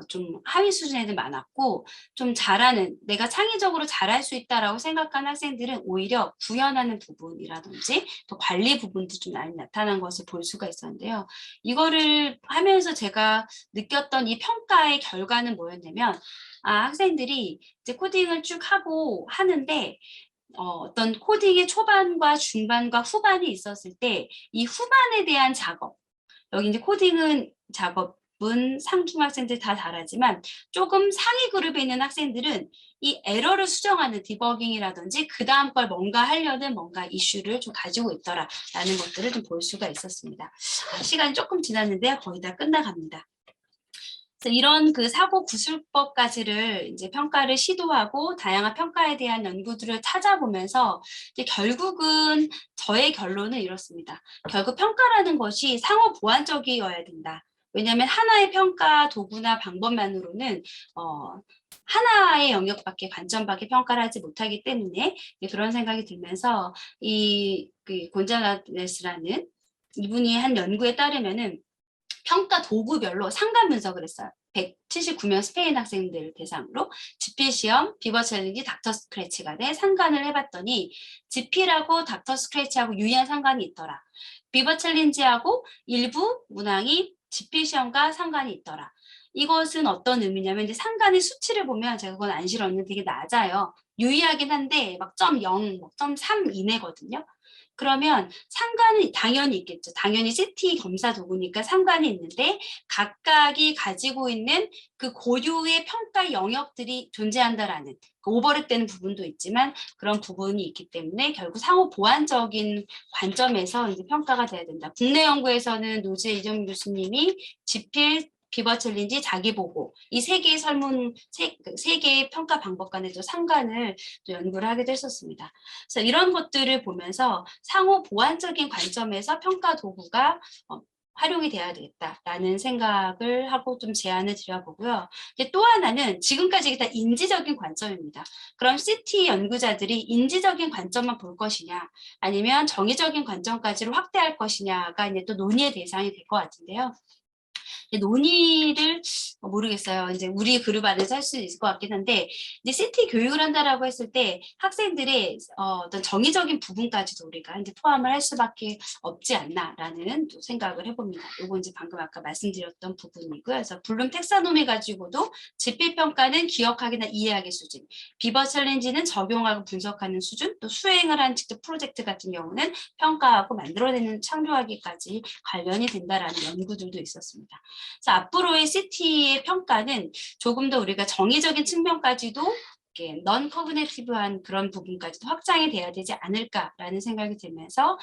A: 좀 하위 수준 애들 많았고 좀 잘하는 내가 창의적으로 잘할 수 있다라고 생각하는 학생들은 오히려 구현하는 부분이라든지 또 관리 부분도 좀 많이 나타난 것을 볼 수가 있었는데요. 이거를 하면서 제가 느꼈던 이 평가의 결과는 뭐였냐면 학생들이 이제 코딩을 쭉 하고 하는데 어떤 코딩의 초반과 중반과 후반이 있었을 때 이 후반에 대한 작업 여기 이제 코딩은 작업은 상중학생들 다 잘하지만 조금 상위 그룹에 있는 학생들은 이 에러를 수정하는 디버깅이라든지 그 다음 걸 뭔가 하려는 뭔가 이슈를 좀 가지고 있더라라는 것들을 좀 볼 수가 있었습니다. 시간이 조금 지났는데 거의 다 끝나갑니다. 그래서 이런 그 사고 구술법까지를 이제 평가를 시도하고 다양한 평가에 대한 연구들을 찾아보면서 이제 결국은 저의 결론은 이렇습니다. 결국 평가라는 것이 상호 보완적이어야 된다. 왜냐하면 하나의 평가 도구나 방법만으로는 하나의 영역밖에 관점밖에 평가를 하지 못하기 때문에 그런 생각이 들면서 이 곤잘레스라는 이분이 한 연구에 따르면은 평가 도구별로 상관 분석을 했어요. 179명 스페인 학생들 대상으로 GP 시험, 비버 챌린지, 닥터 스크래치 간에 상관을 해봤더니 GP라고 닥터 스크래치하고 유의한 상관이 있더라. 비버 챌린지하고 일부 문항이 GP 시험과 상관이 있더라. 이것은 어떤 의미냐면 이제 상관의 수치를 보면 제가 그건 안 실었는데 되게 낮아요. 유의하긴 한데 막 0.0, 0.3 이내거든요. 그러면 상관은 당연히 있겠죠. 당연히 CT 검사 도구니까 상관이 있는데 각각이 가지고 있는 그 고유의 평가 영역들이 존재한다라는 오버랩되는 부분도 있지만 그런 부분이 있기 때문에 결국 상호 보완적인 관점에서 이제 평가가 돼야 된다. 국내 연구에서는 노재 이정민 교수님이 지필 비버 챌린지, 자기 보고 이 세 개의 설문 세 개의 평가 방법 간에도 상관을 또 연구를 하기도 했었습니다. 그래서 이런 것들을 보면서 상호 보완적인 관점에서 평가 도구가 활용이 돼야 되겠다라는 생각을 하고 좀 제안을 드려보고요. 이제 또 하나는 지금까지 이게 다 인지적인 관점입니다. 그럼 CT 연구자들이 인지적인 관점만 볼 것이냐 아니면 정의적인 관점까지로 확대할 것이냐가 이제 또 논의의 대상이 될 것 같은데요. 논의를 모르겠어요. 이제 우리 그룹 안에서 할 수 있을 것 같긴 한데 이제 CT 교육을 한다라고 했을 때 학생들의 어떤 정의적인 부분까지도 우리가 이제 포함을 할 수밖에 없지 않나라는 또 생각을 해봅니다. 요거 이제 방금 아까 말씀드렸던 부분이고요. 그래서 블룸 텍사노미 가지고도 집필 평가는 기억하기나 이해하기 수준, 비버 챌린지는 적용하고 분석하는 수준, 또 수행을 한 직접 프로젝트 같은 경우는 평가하고 만들어내는 창조하기까지 관련이 된다라는 연구들도 있었습니다. 그래서 앞으로의 CT의 평가는 조금 더 우리가 정의적인 측면까지도 넌 커그네티브한 그런 부분까지도 확장이 돼야 되지 않을까라는 생각이 들면서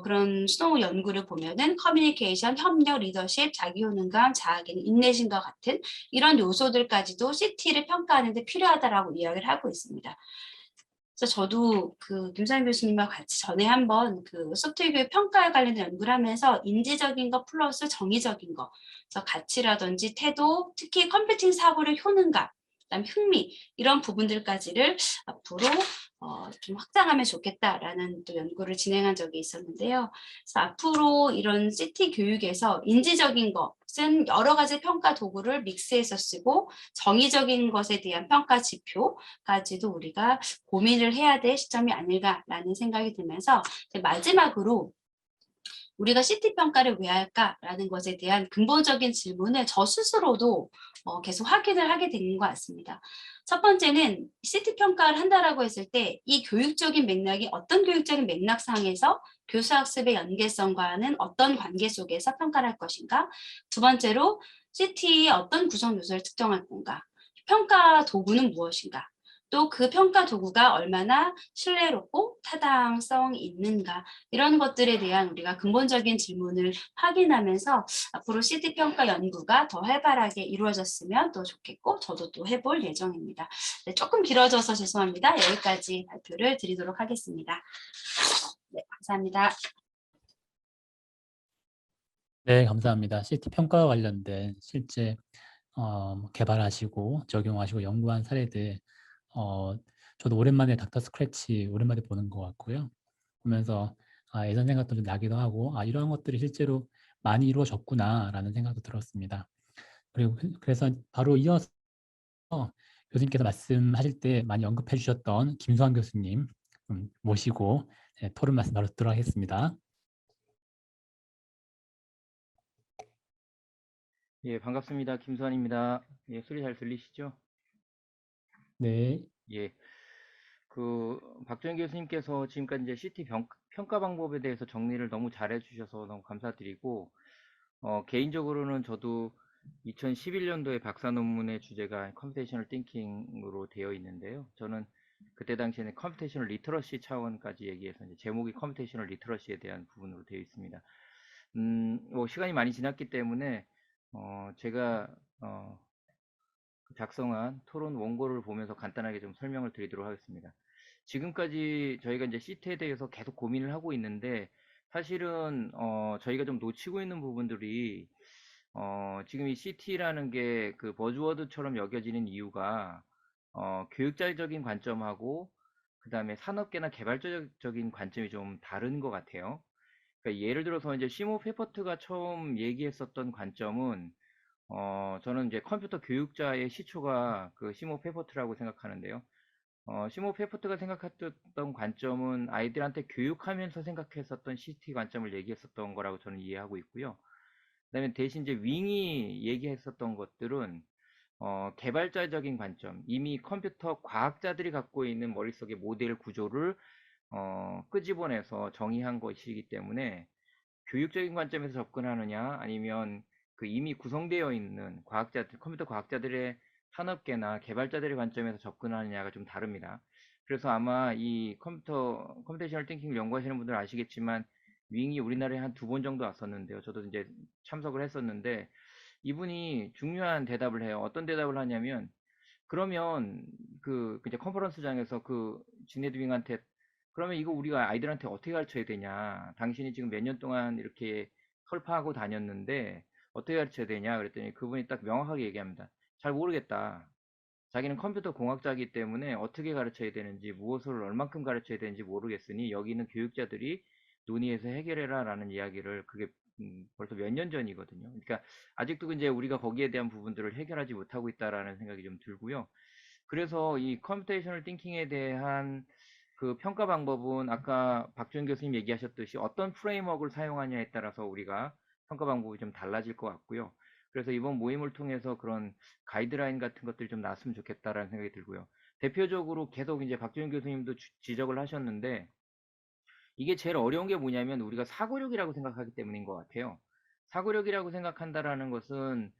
A: 그런 스노우 연구를 보면은 커뮤니케이션, 협력, 리더십, 자기효능감, 자아개념, 인내심과 같은 이런 요소들까지도 CT를 평가하는 데 필요하다라고 이야기를 하고 있습니다. 그래서 저도 그 김사연 교수님과 같이 전에 한번 그 소프트웨어 교육 평가에 관련된 연구를 하면서 인지적인 거 플러스 정의적인 거, 그래서 가치라든지 태도, 특히 컴퓨팅 사고의 효능감, 그다음 흥미 이런 부분들까지를 앞으로 좀 확장하면 좋겠다라는 또 연구를 진행한 적이 있었는데요. 그래서 앞으로 이런 CT 교육에서 인지적인 것은 여러 가지 평가 도구를 믹스해서 쓰고 정의적인 것에 대한 평가 지표까지도 우리가 고민을 해야 될 시점이 아닐까라는 생각이 들면서 마지막으로 우리가 CT 평가를 왜 할까라는 것에 대한 근본적인 질문을 저 스스로도 계속 확인을 하게 되는 것 같습니다. 첫 번째는 CT 평가를 한다라고 했을 때 이 교육적인 맥락이 어떤 교육적인 맥락상에서 교수학습의 연계성과는 어떤 관계 속에서 평가를 할 것인가? 두 번째로 CT의 어떤 구성 요소를 특정할 건가? 평가 도구는 무엇인가? 또 그 평가 도구가 얼마나 신뢰롭고 타당성 있는가 이런 것들에 대한 우리가 근본적인 질문을 확인하면서 앞으로 CD 평가 연구가 더 활발하게 이루어졌으면 또 좋겠고 저도 또 해볼 예정입니다. 네, 조금 길어져서 죄송합니다. 여기까지 발표를 드리도록 하겠습니다. 네, 감사합니다.
B: 네, 감사합니다. CT 평가와 관련된 실제 개발하시고 적용하시고 연구한 사례들 저도 오랜만에 닥터 스크래치 오랜만에 보는 것 같고요. 보면서 예전 생각도 좀 나기도 하고 이러한 것들이 실제로 많이 이루어졌구나라는 생각도 들었습니다. 그리고 그래서 바로 이어서 교수님께서 말씀하실 때 많이 언급해 주셨던 김수환 교수님 모시고 토론 말씀 바로 듣도록 하겠습니다.
C: 예, 반갑습니다. 김수환입니다. 예, 소리 잘 들리시죠?
B: 네.
C: 예. 박정현 교수님께서 지금까지 이제 CT 평가 방법에 대해서 정리를 너무 잘해 주셔서 너무 감사드리고, 개인적으로는 저도 2011년도에 박사 논문의 주제가 컴퓨테이셔널 띵킹으로 되어 있는데요. 저는 그때 당시에는 컴퓨테이셔널 리터러시 차원까지 얘기해서 이제 제목이 컴퓨테이셔널 리터러시에 대한 부분으로 되어 있습니다. 뭐 시간이 많이 지났기 때문에, 제가, 작성한 토론 원고를 보면서 간단하게 좀 설명을 드리도록 하겠습니다. 지금까지 저희가 이제 CT에 대해서 계속 고민을 하고 있는데 사실은 저희가 좀 놓치고 있는 부분들이 지금 이 CT라는 게 그 버즈워드처럼 여겨지는 이유가 교육자적인 관점하고 그 다음에 산업계나 개발적인 관점이 좀 다른 것 같아요. 그러니까 예를 들어서 이제 시모 페퍼트가 처음 얘기했었던 관점은 저는 이제 컴퓨터 교육자의 시초가 그 시모 페퍼트라고 생각하는데요. 시모 페퍼트가 생각했던 관점은 아이들한테 교육하면서 생각했었던 CT 관점을 얘기했었던 거라고 저는 이해하고 있고요. 그다음에 대신 이제 윙이 얘기했었던 것들은 개발자적인 관점, 이미 컴퓨터 과학자들이 갖고 있는 머릿속의 모델 구조를 끄집어내서 정의한 것이기 때문에 교육적인 관점에서 접근하느냐 아니면 그 이미 구성되어 있는 과학자들, 컴퓨터 과학자들의 산업계나 개발자들의 관점에서 접근하느냐가 좀 다릅니다. 그래서 아마 이 컴퓨테이셔널 띵킹을 연구하시는 분들 아시겠지만 윙이 우리나라에 한 두 번 정도 왔었는데요. 저도 이제 참석을 했었는데 이분이 중요한 대답을 해요. 어떤 대답을 하냐면 그러면 이제 컨퍼런스장에서 지네드 윙한테 그러면 이거 우리가 아이들한테 어떻게 가르쳐야 되냐? 당신이 지금 몇 년 동안 이렇게 설파하고 다녔는데 어떻게 가르쳐야 되냐 그랬더니 그분이 딱 명확하게 얘기합니다. 잘 모르겠다. 자기는 컴퓨터 공학자이기 때문에 어떻게 가르쳐야 되는지 무엇을 얼만큼 가르쳐야 되는지 모르겠으니 여기는 교육자들이 논의해서 해결해라 라는 이야기를 그게 벌써 몇 년 전이거든요. 그러니까 아직도 이제 우리가 거기에 대한 부분들을 해결하지 못하고 있다라는 생각이 좀 들고요. 그래서 이 컴퓨테이셔널 띵킹에 대한 그 평가 방법은 아까 박준 교수님 얘기하셨듯이 어떤 프레임워크를 사용하냐에 따라서 우리가 평가 방법이 좀 달라질 것 같고요. 그래서 이번 모임을 통해서 그런 가이드라인 같은 것들이 좀 나왔으면 좋겠다라는 생각이 들고요. 대표적으로 계속 이제 박준 교수님도 지적을 하셨는데 이게 제일 어려운 게 뭐냐면 우리가 사고력이라고 생각하기 때문인 것 같아요. 사고력이라고 생각한다라는 것은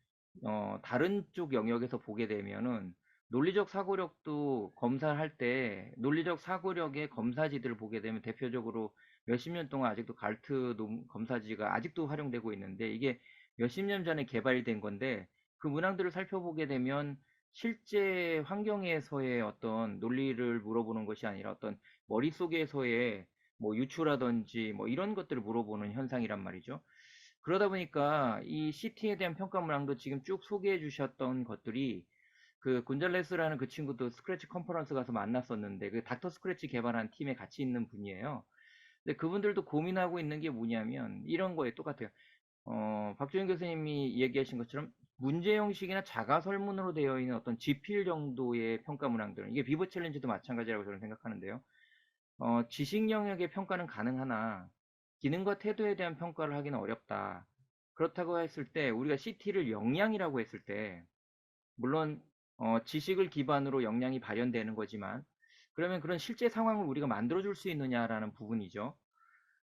C: 다른 쪽 영역에서 보게 되면은 논리적 사고력도 검사를 할 때 논리적 사고력의 검사지들을 보게 되면 대표적으로 몇십 년 동안 아직도 갈트 검사지가 아직도 활용되고 있는데 이게 몇십 년 전에 개발된 건데 그 문항들을 살펴보게 되면 실제 환경에서의 어떤 논리를 물어보는 것이 아니라 어떤 머릿속에서의 뭐 유추라든지 뭐 이런 것들을 물어보는 현상이란 말이죠. 그러다 보니까 이 CT에 대한 평가 문항도 지금 쭉 소개해 주셨던 것들이 그 곤잘레스라는 그 친구도 스크래치 컨퍼런스 가서 만났었는데 그 닥터 스크래치 개발한 팀에 같이 있는 분이에요. 근데 그분들도 고민하고 있는 게 뭐냐면 이런 거에 똑같아요. 박주현 교수님이 얘기하신 것처럼 문제 형식이나 자가 설문으로 되어 있는 어떤 지필 정도의 평가 문항들 이게 비버 챌린지도 마찬가지라고 저는 생각하는데요. 지식 영역의 평가는 가능하나 기능과 태도에 대한 평가를 하기는 어렵다. 그렇다고 했을 때 우리가 CT를 역량이라고 했을 때 물론 지식을 기반으로 역량이 발현되는 거지만 그러면 그런 실제 상황을 우리가 만들어줄 수 있느냐라는 부분이죠.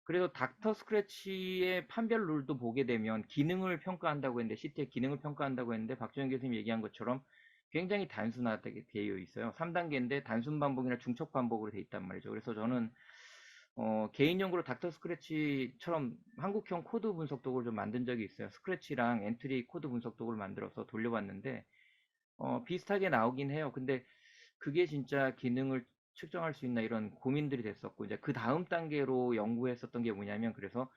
C: 그래서 닥터 스크래치의 판별 룰도 보게 되면 기능을 평가한다고 했는데 CT의 기능을 평가한다고 했는데 박정현 교수님이 얘기한 것처럼 굉장히 단순하게 되어 있어요. 3단계인데 단순 반복이나 중첩 반복으로 되어 있단 말이죠. 그래서 저는 개인 연구로 닥터 스크래치처럼 한국형 코드 분석 도구를 좀 만든 적이 있어요. 스크래치랑 엔트리 코드 분석 도구를 만들어서 돌려봤는데 비슷하게 나오긴 해요. 근데 그게 진짜 기능을 측정할 수 있나 이런 고민들이 됐었고 이제 그 다음 단계로 연구했었던 게 뭐냐면 그래서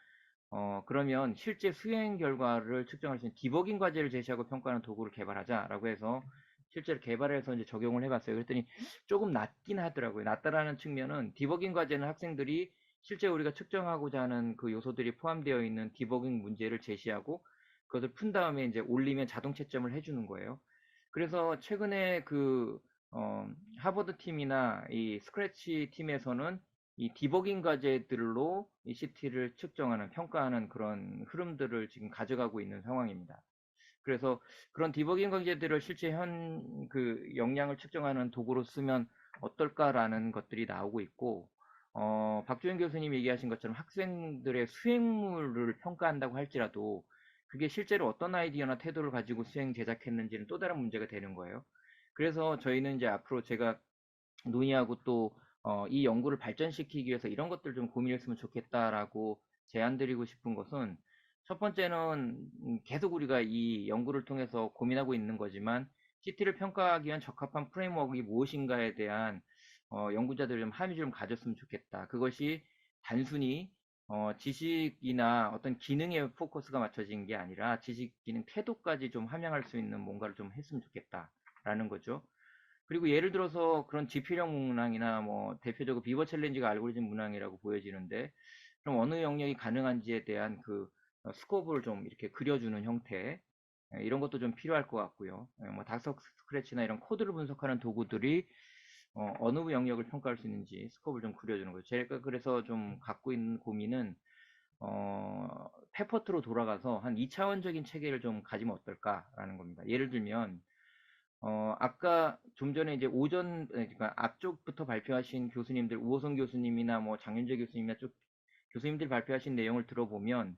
C: 그러면 실제 수행 결과를 측정할 수 있는 디버깅 과제를 제시하고 평가하는 도구를 개발하자라고 해서 실제로 개발해서 이제 적용을 해봤어요. 그랬더니 조금 낮긴 하더라고요. 낮다라는 측면은 디버깅 과제는 학생들이 실제 우리가 측정하고자 하는 그 요소들이 포함되어 있는 디버깅 문제를 제시하고 그것을 푼 다음에 이제 올리면 자동 채점을 해주는 거예요. 그래서 최근에 그 하버드 팀이나 이 스크래치 팀에서는 이 디버깅 과제들로 이 CT를 측정하는, 평가하는 그런 흐름들을 지금 가져가고 있는 상황입니다. 그래서 그런 디버깅 과제들을 실제 그 역량을 측정하는 도구로 쓰면 어떨까라는 것들이 나오고 있고, 박주현 교수님이 얘기하신 것처럼 학생들의 수행물을 평가한다고 할지라도 그게 실제로 어떤 아이디어나 태도를 가지고 수행 제작했는지는 또 다른 문제가 되는 거예요. 그래서 저희는 이제 앞으로 제가 논의하고 또 이 연구를 발전시키기 위해서 이런 것들 좀 고민했으면 좋겠다라고 제안드리고 싶은 것은 첫 번째는 계속 우리가 이 연구를 통해서 고민하고 있는 거지만 CT를 평가하기 위한 적합한 프레임워크가 무엇인가에 대한 연구자들이 좀 함의를 좀 가졌으면 좋겠다. 그것이 단순히 지식이나 어떤 기능에 포커스가 맞춰진 게 아니라 지식, 기능, 태도까지 좀 함양할 수 있는 뭔가를 좀 했으면 좋겠다라는 거죠. 그리고 예를 들어서 그런 지필형 문항이나 뭐 대표적으로 비버 챌린지가 알고리즘 문항이라고 보여지는데 그럼 어느 영역이 가능한지에 대한 그 스코프를 좀 이렇게 그려주는 형태 이런 것도 좀 필요할 것 같고요. 뭐 닥터 스크래치나 이런 코드를 분석하는 도구들이 어느 영역을 평가할 수 있는지 스코프를 좀 그려주는 거죠. 제가 그래서 좀 갖고 있는 고민은 페퍼트로 돌아가서 한 2차원적인 체계를 좀 가지면 어떨까라는 겁니다. 예를 들면 아까 좀 전에 이제 그러니까 앞쪽부터 발표하신 교수님들, 우호성 교수님이나 뭐 장윤재 교수님이나 쭉 교수님들 발표하신 내용을 들어보면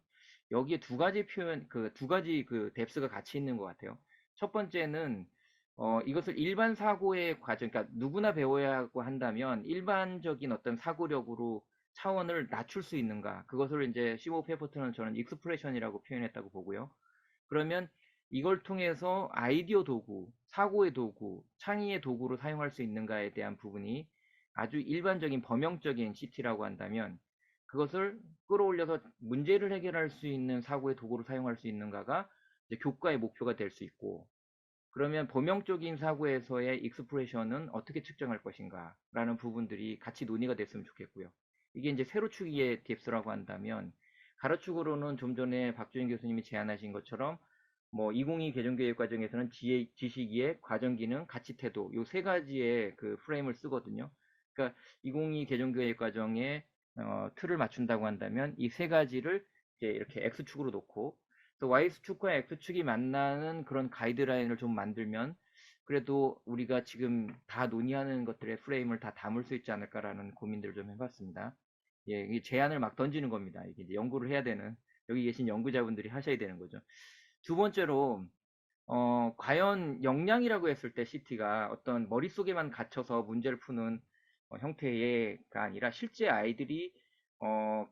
C: 여기에 두 가지 표현, 두 가지 그 뎁스가 같이 있는 것 같아요. 첫 번째는 이것을 일반 사고의 과정, 그러니까 누구나 배워야 하고 한다면 일반적인 어떤 사고력으로 차원을 낮출 수 있는가? 그것을 이제 시모 페퍼트는 저는 익스프레션이라고 표현했다고 보고요. 그러면 이걸 통해서 아이디어 도구, 사고의 도구, 창의의 도구로 사용할 수 있는가에 대한 부분이 아주 일반적인 범용적인 CT라고 한다면 그것을 끌어올려서 문제를 해결할 수 있는 사고의 도구로 사용할 수 있는가가 이제 교과의 목표가 될 수 있고, 그러면 범용적인 사고에서의 익스프레션은 어떻게 측정할 것인가 라는 부분들이 같이 논의가 됐으면 좋겠고요. 이게 이제 세로축의 딥스라고 한다면, 가로축으로는 좀 전에 박주인 교수님이 제안하신 것처럼 뭐 2022 개정교육 과정에서는 지식이익, 과정기능, 가치태도 요 세 가지의 그 프레임을 쓰거든요. 그러니까 2022 개정교육 과정에 틀을 맞춘다고 한다면 이 세 가지를 이제 이렇게 X축으로 놓고, 또 Y축과 X축이 만나는 그런 가이드라인을 좀 만들면 그래도 우리가 지금 다 논의하는 것들의 프레임을 다 담을 수 있지 않을까라는 고민들을 좀 해봤습니다. 예, 이 제안을 막 던지는 겁니다. 이게 이제 연구를 해야 되는, 여기 계신 연구자분들이 하셔야 되는 거죠. 두 번째로, 과연 역량이라고 했을 때 CT가 어떤 머릿속에만 갇혀서 문제를 푸는 형태가 아니라 실제 아이들이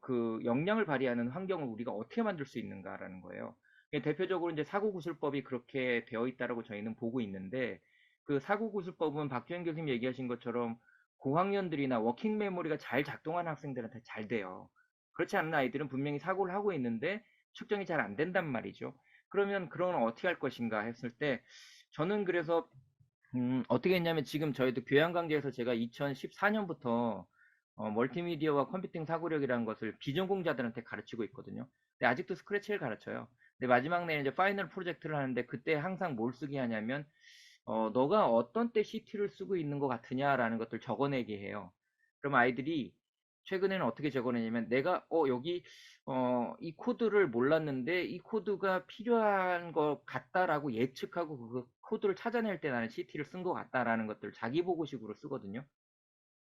C: 그 역량을 발휘하는 환경을 우리가 어떻게 만들 수 있는가라는 거예요. 대표적으로 이제 사고구술법이 그렇게 되어 있다라고 저희는 보고 있는데, 그 사고구술법은 박주현 교수님 얘기하신 것처럼 고학년들이나 워킹 메모리가 잘 작동하는 학생들한테 잘 돼요. 그렇지 않은 아이들은 분명히 사고를 하고 있는데 측정이 잘 안 된단 말이죠. 그러면 그런 어떻게 할 것인가 했을 때, 저는 그래서 어떻게 했냐면, 지금 저희도 교양 강좌에서 제가 2014년부터 멀티미디어와 컴퓨팅 사고력이라는 것을 비전공자들한테 가르치고 있거든요. 근데 아직도 스크래치를 가르쳐요. 근데 마지막 내에 이제 파이널 프로젝트를 하는데, 그때 항상 뭘 쓰게 하냐면, 너가 어떤 때 CT를 쓰고 있는 것 같으냐라는 것들 적어내게 해요. 그럼 아이들이 최근에는 어떻게 적어내냐면, 내가 여기 이 코드를 몰랐는데 이 코드가 필요한 것 같다라고 예측하고 그 코드를 찾아낼 때 나는 CT를 쓴 것 같다라는 것들 자기보고식으로 쓰거든요.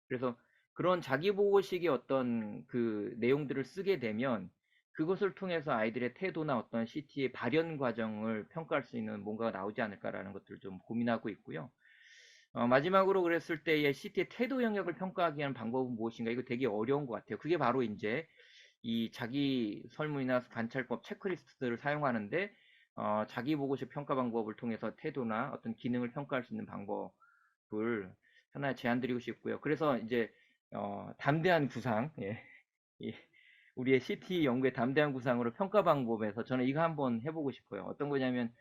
C: 그래서 그런 자기보고식의 어떤 그 내용들을 쓰게 되면 그것을 통해서 아이들의 태도나 어떤 CT의 발현 과정을 평가할 수 있는 뭔가가 나오지 않을까라는 것들을 좀 고민하고 있고요. 마지막으로 그랬을 때의 CT의 태도 영역을 평가하기 위한 방법은 무엇인가? 이거 되게 어려운 것 같아요. 그게 바로 이제 이 자기 설문이나 관찰법 체크리스트를 사용하는데, 자기 보고식 평가 방법을 통해서 태도나 어떤 기능을 평가할 수 있는 방법을 하나 제안드리고 싶고요. 그래서 이제 담대한 구상, 예, 이 우리의 CT 연구의 담대한 구상으로 평가 방법에서 저는 이거 한번 해보고 싶어요. 어떤 거냐면,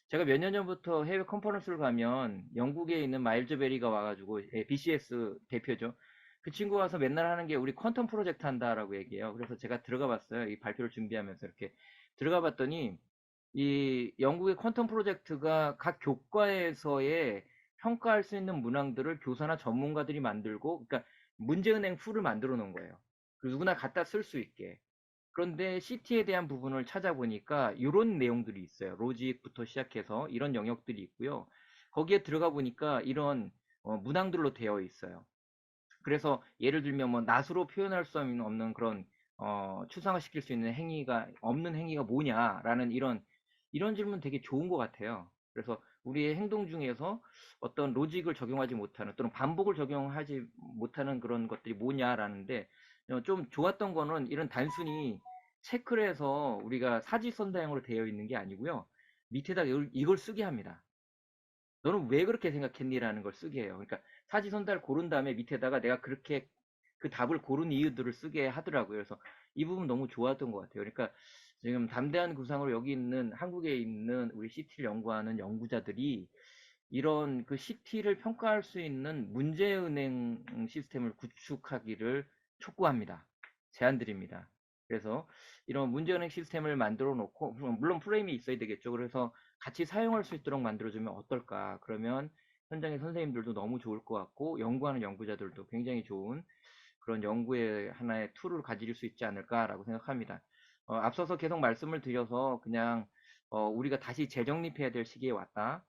C: 제가 몇 년 전부터 해외 컨퍼런스를 가면 영국에 있는 마일즈 베리가 와가지고, BCS 대표죠. 그 친구 와서 맨날 하는 게 우리 퀀텀 프로젝트 한다라고 얘기해요. 그래서 제가 들어가 봤어요. 이 발표를 준비하면서 이렇게 들어가 봤더니, 이 영국의 퀀텀 프로젝트가 각 교과에서의 평가할 수 있는 문항들을 교사나 전문가들이 만들고, 그러니까 문제은행 풀을 만들어 놓은 거예요. 누구나 갖다 쓸 수 있게. 그런데 CT에 대한 부분을 찾아보니까 이런 내용들이 있어요. 로직부터 시작해서 이런 영역들이 있고요. 거기에 들어가 보니까 이런 문항들로 되어 있어요. 그래서 예를 들면 뭐 낫으로 표현할 수 없는 그런 추상화시킬 수 있는 행위가 없는 행위가 뭐냐라는 이런 질문 되게 좋은 것 같아요. 그래서 우리의 행동 중에서 어떤 로직을 적용하지 못하는 또는 반복을 적용하지 못하는 그런 것들이 뭐냐라는데, 좀 좋았던 거는 이런 단순히 체크를 해서 우리가 사지선다형으로 되어 있는 게 아니고요. 밑에다가 이걸 쓰게 합니다. 너는 왜 그렇게 생각했니라는 걸 쓰게 해요. 그러니까 사지선다를 고른 다음에 밑에다가 내가 그렇게 그 답을 고른 이유들을 쓰게 하더라고요. 그래서 이 부분 너무 좋았던 것 같아요. 그러니까 지금 담대한 구상으로 여기 있는 한국에 있는 우리 CT를 연구하는 연구자들이 이런 그 CT를 평가할 수 있는 문제은행 시스템을 구축하기를 촉구합니다. 제안드립니다. 그래서 이런 문제은행 시스템을 만들어 놓고, 물론 프레임이 있어야 되겠죠. 그래서 같이 사용할 수 있도록 만들어주면 어떨까? 그러면 현장의 선생님들도 너무 좋을 것 같고, 연구하는 연구자들도 굉장히 좋은 그런 연구의 하나의 툴을 가질 수 있지 않을까라고 생각합니다. 앞서서 계속 말씀을 드려서 그냥 우리가 다시 재정립해야 될 시기에 왔다.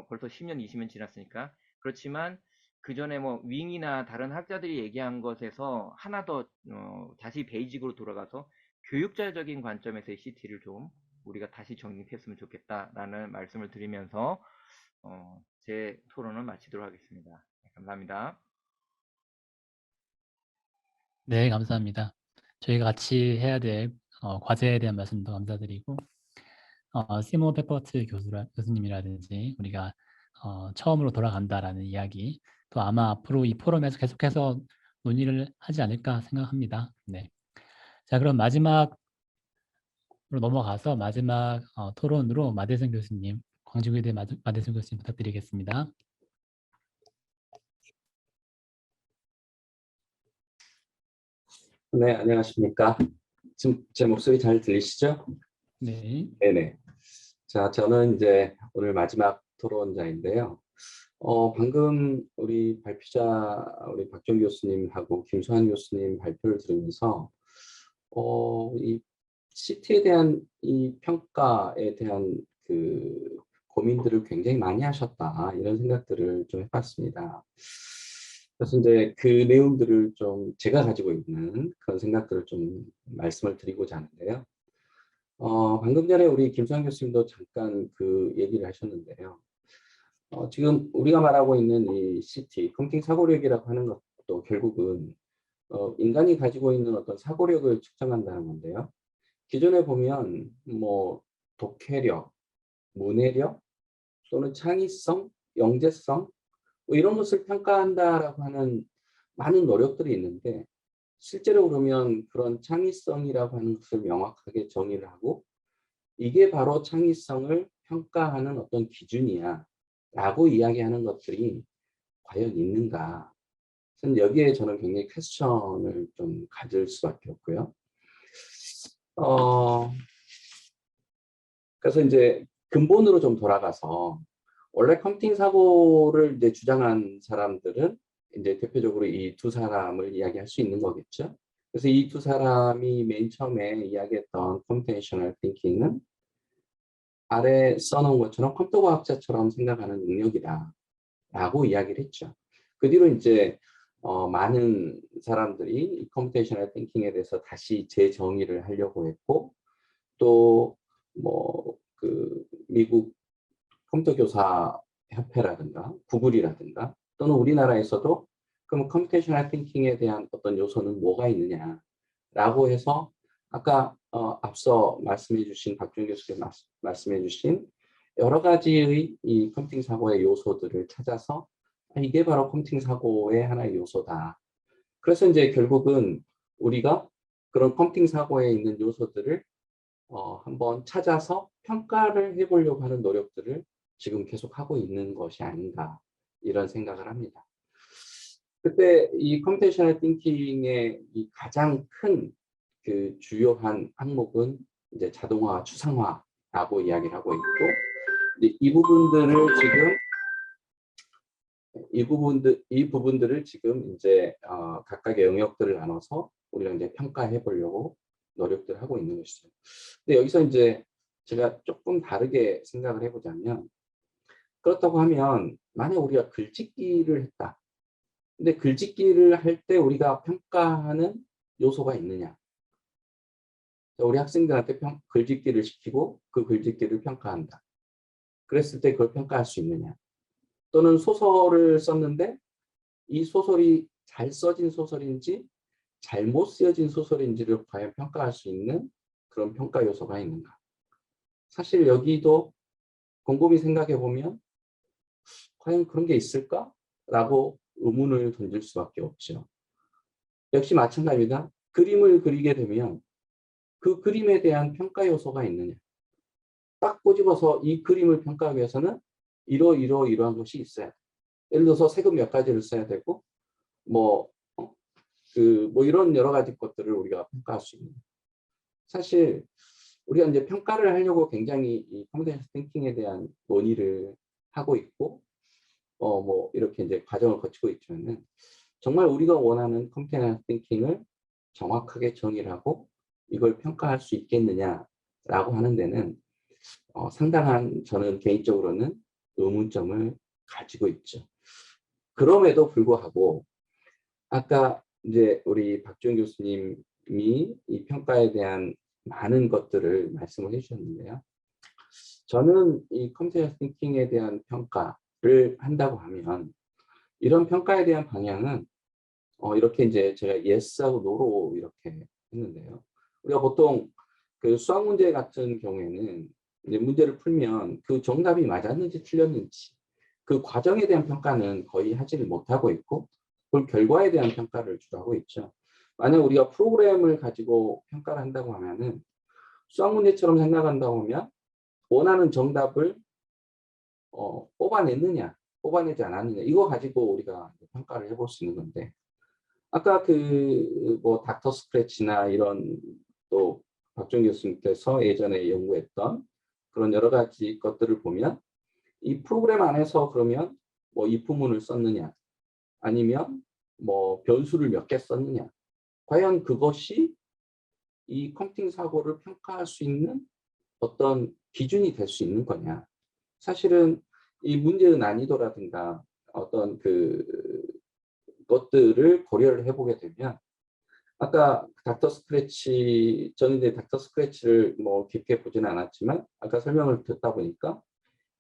C: 벌써 10년, 20년 지났으니까. 그렇지만 그 전에 뭐 윙이나 다른 학자들이 얘기한 것에서 하나 더 다시 베이직으로 돌아가서 교육자적인 관점에서의 CT를 좀 우리가 다시 정립했으면 좋겠다라는 말씀을 드리면서 제 토론을 마치도록 하겠습니다. 감사합니다.
B: 네, 감사합니다. 저희가 같이 해야 될 과제에 대한 말씀도 감사드리고, 시모 페퍼트 교수님이라든지 우리가 처음으로 돌아간다라는 이야기, 또 아마 앞으로 이 포럼에서 계속해서 논의를 하지 않을까 생각합니다. 네. 자, 그럼 마지막으로 넘어가서 마지막 토론으로 마대성 교수님, 광주의대 마대성 교수님 부탁드리겠습니다.
D: 네, 안녕하십니까. 지금 제 목소리 잘 들리시죠?
B: 네.
D: 네네. 자, 저는 이제 오늘 마지막 토론자인데요. 방금 우리 발표자, 우리 박정 교수님하고 김수환 교수님 발표를 들으면서, 이 CT에 대한 이 평가에 대한 그 고민들을 굉장히 많이 하셨다. 이런 생각들을 좀 해봤습니다. 그래서 이제 그 내용들을 좀 제가 가지고 있는 그런 생각들을 좀 말씀을 드리고자 하는데요. 방금 전에 우리 김수환 교수님도 잠깐 그 얘기를 하셨는데요. 지금 우리가 말하고 있는 이 CT, 컴퓨팅 사고력이라고 하는 것도 결국은 인간이 가지고 있는 어떤 사고력을 측정한다는 건데요. 기존에 보면 뭐 독해력, 문해력 또는 창의성, 영재성 뭐 이런 것을 평가한다라고 하는 많은 노력들이 있는데 실제로 그러면 그런 창의성이라고 하는 것을 명확하게 정의를 하고 이게 바로 창의성을 평가하는 어떤 기준이야 라고 이야기하는 것들이 과연 있는가? 여기에 저는 굉장히 퀘스천을 좀 가질 수밖에 없고요. 그래서 이제 근본으로 좀 돌아가서 원래 컴퓨팅 사고를 이제 주장한 사람들은 이제 대표적으로 이 두 사람을 이야기할 수 있는 거겠죠. 그래서 이 두 사람이 맨 처음에 이야기했던 컴퓨테이셔널 띵킹은 아래 써놓은 것처럼 컴퓨터 과학자처럼 생각하는 능력이다 라고 이야기를 했죠. 그 뒤로 이제 많은 사람들이 이 컴퓨테이셔널 띵킹에 대해서 다시 재정의를 하려고 했고 또 뭐 그 미국 컴퓨터 교사 협회라든가 구글이라든가 또는 우리나라에서도 그럼 컴퓨테이셔널 띵킹에 대한 어떤 요소는 뭐가 있느냐라고 해서 아까 앞서 말씀해 주신 박준 교수님 말씀해 주신 여러 가지의 이 컴퓨팅 사고의 요소들을 찾아서 이게 바로 컴퓨팅 사고의 하나의 요소다. 그래서 이제 결국은 우리가 그런 컴퓨팅 사고에 있는 요소들을 한번 찾아서 평가를 해보려고 하는 노력들을 지금 계속 하고 있는 것이 아닌가 이런 생각을 합니다. 그때 이 컴퓨테이셔널 띵킹의 이 가장 큰 그 주요한 항목은 이제 자동화, 추상화라고 이야기를 하고 있고 이 부분들을 지금 이제 각각의 영역들을 나눠서 우리가 이제 평가해 보려고 노력들을 하고 있는 것이죠. 근데 여기서 이제 제가 조금 다르게 생각을 해보자면 그렇다고 하면 만약 우리가 글짓기를 했다. 근데 글짓기를 할 때 우리가 평가하는 요소가 있느냐? 우리 학생들한테 글짓기를 시키고 그 글짓기를 평가한다. 그랬을 때 그걸 평가할 수 있느냐? 또는 소설을 썼는데 이 소설이 잘 써진 소설인지 잘못 쓰여진 소설인지를 과연 평가할 수 있는 그런 평가 요소가 있는가? 사실 여기도 곰곰이 생각해 보면 과연 그런 게 있을까? 라고 의문을 던질 수밖에 없죠. 역시 마찬가지입니다. 그림을 그리게 되면 그 그림에 대한 평가 요소가 있느냐. 딱 꼬집어서 이 그림을 평가하기 위해서는 이러한 것이 있어야 돼. 예를 들어서 색은 몇 가지를 써야 되고 뭐 이런 여러 가지 것들을 우리가 평가할 수 있는. 사실 우리가 이제 평가를 하려고 굉장히 이 컴퓨테이션 띵킹에 대한 논의를 하고 있고 뭐 이렇게 이제 과정을 거치고 있지만은 정말 우리가 원하는 컴퓨테이션 띵킹을 정확하게 정의를 하고 이걸 평가할 수 있겠느냐라고 하는 데는 상당한 저는 개인적으로는 의문점을 가지고 있죠. 그럼에도 불구하고 아까 이제 우리 박주영 교수님이 이 평가에 대한 많은 것들을 말씀을 해주셨는데요. 저는 이 컴퓨터 띵킹에 대한 평가를 한다고 하면 이런 평가에 대한 방향은 이렇게 이제 제가 yes하고 no로 이렇게 했는데요. 우리가 보통 그 수학 문제 같은 경우에는 이제 문제를 풀면 그 정답이 맞았는지 틀렸는지 그 과정에 대한 평가는 거의 하지를 못하고 있고 그 결과에 대한 평가를 주로 하고 있죠. 만약 우리가 프로그램을 가지고 평가를 한다고 하면은 수학 문제처럼 생각한다고 하면 원하는 정답을 뽑아냈느냐, 뽑아내지 않았느냐, 이거 가지고 우리가 평가를 해볼 수 있는 건데, 아까 뭐 닥터 스크래치나 이런 또 박준 교수님께서 예전에 연구했던 그런 여러 가지 것들을 보면 이 프로그램 안에서 그러면 뭐 if문을 썼느냐, 아니면 뭐 변수를 몇 개 썼느냐, 과연 그것이 이 컴퓨팅 사고를 평가할 수 있는 어떤 기준이 될 수 있는 거냐. 사실은 이 문제의 난이도라든가 어떤 것들을 고려를 해보게 되면 아까 닥터 스크래치, 저는 이제 닥터 스크래치를 뭐 깊게 보지는 않았지만 아까 설명을 듣다 보니까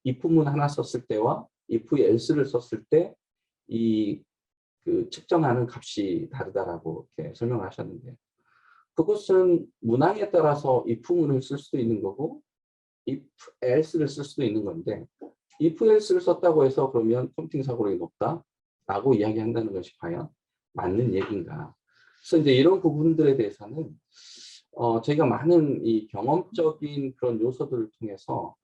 D: if문 하나 썼을 때와 if else를 썼을 때 이 측정하는 값이 다르다라고 이렇게 설명을 하셨는데, 그것은 문항에 따라서 if문을 쓸 수도 있는 거고 if else를 쓸 수도 있는 건데, if else를 썼다고 해서 그러면 컴퓨팅 사고력이 높다라고 이야기한다는 것이 과연 맞는 얘기인가. 그래서 이제 이런 부분들에 대해서는 저희가 많은 이 경험적인 그런 요소들을 통해서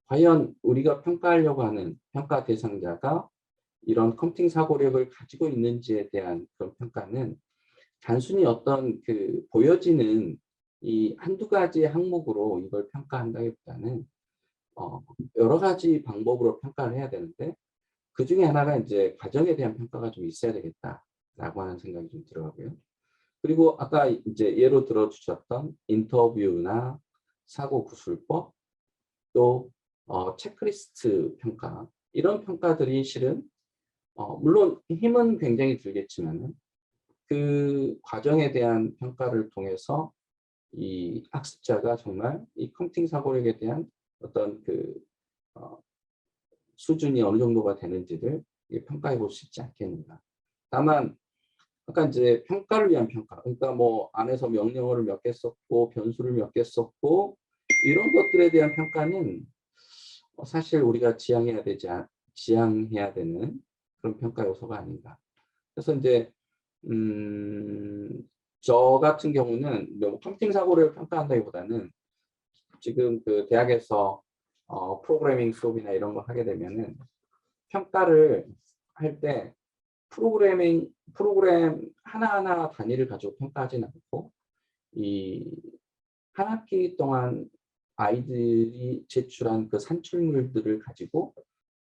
D: 과연 우리가 평가하려고 하는 평가 대상자가 이런 컴퓨팅 사고력을 가지고 있는지에 대한 그런 평가는 단순히 어떤 보여지는 이 한두 가지 항목으로 이걸 평가한다기보다는 여러 가지 방법으로 평가를 해야 되는데, 그 중에 하나가 이제 과정에 대한 평가가 좀 있어야 되겠다라고 하는 생각이 좀 들어가고요. 그리고 아까 이제 예로 들어 주셨던 인터뷰나 사고 구술법, 또 체크리스트 평가, 이런 평가들이 실은 물론 힘은 굉장히 들겠지만은 그 과정에 대한 평가를 통해서 이 학습자가 정말 이 컴퓨팅 사고력에 대한 어떤 수준이 어느 정도가 되는지를 평가해 볼 수 있지 않겠는가. 다만 아까 이제 평가를 위한 평가, 그러니까 뭐 안에서 명령어를 몇 개 썼고 변수를 몇 개 썼고 이런 것들에 대한 평가는 사실 우리가 지향해야 되는 그런 평가 요소가 아닌가. 그래서 이제 저 같은 경우는 컴퓨팅 사고를 평가한다기보다는 지금 대학에서 프로그래밍 수업이나 이런 거 하게 되면은 평가를 할 때 프로그램 하나하나 단위를 가지고 평가하지는 않고 이 한 학기 동안 아이들이 제출한 그 산출물들을 가지고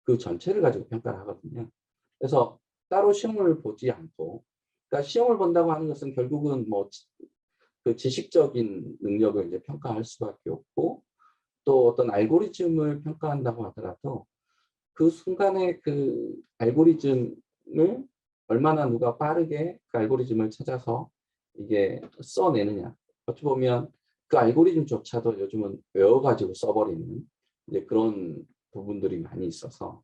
D: 그 전체를 가지고 평가를 하거든요. 그래서 따로 시험을 보지 않고, 그러니까 시험을 본다고 하는 것은 결국은 뭐 지식적인 능력을 이제 평가할 수밖에 없고, 또 어떤 알고리즘을 평가한다고 하더라도 그 순간에 그 알고리즘을 얼마나 누가 빠르게 그 알고리즘을 찾아서 이게 써내느냐. 어찌 보면 그 알고리즘조차도 요즘은 외워가지고 써버리는 이제 그런 부분들이 많이 있어서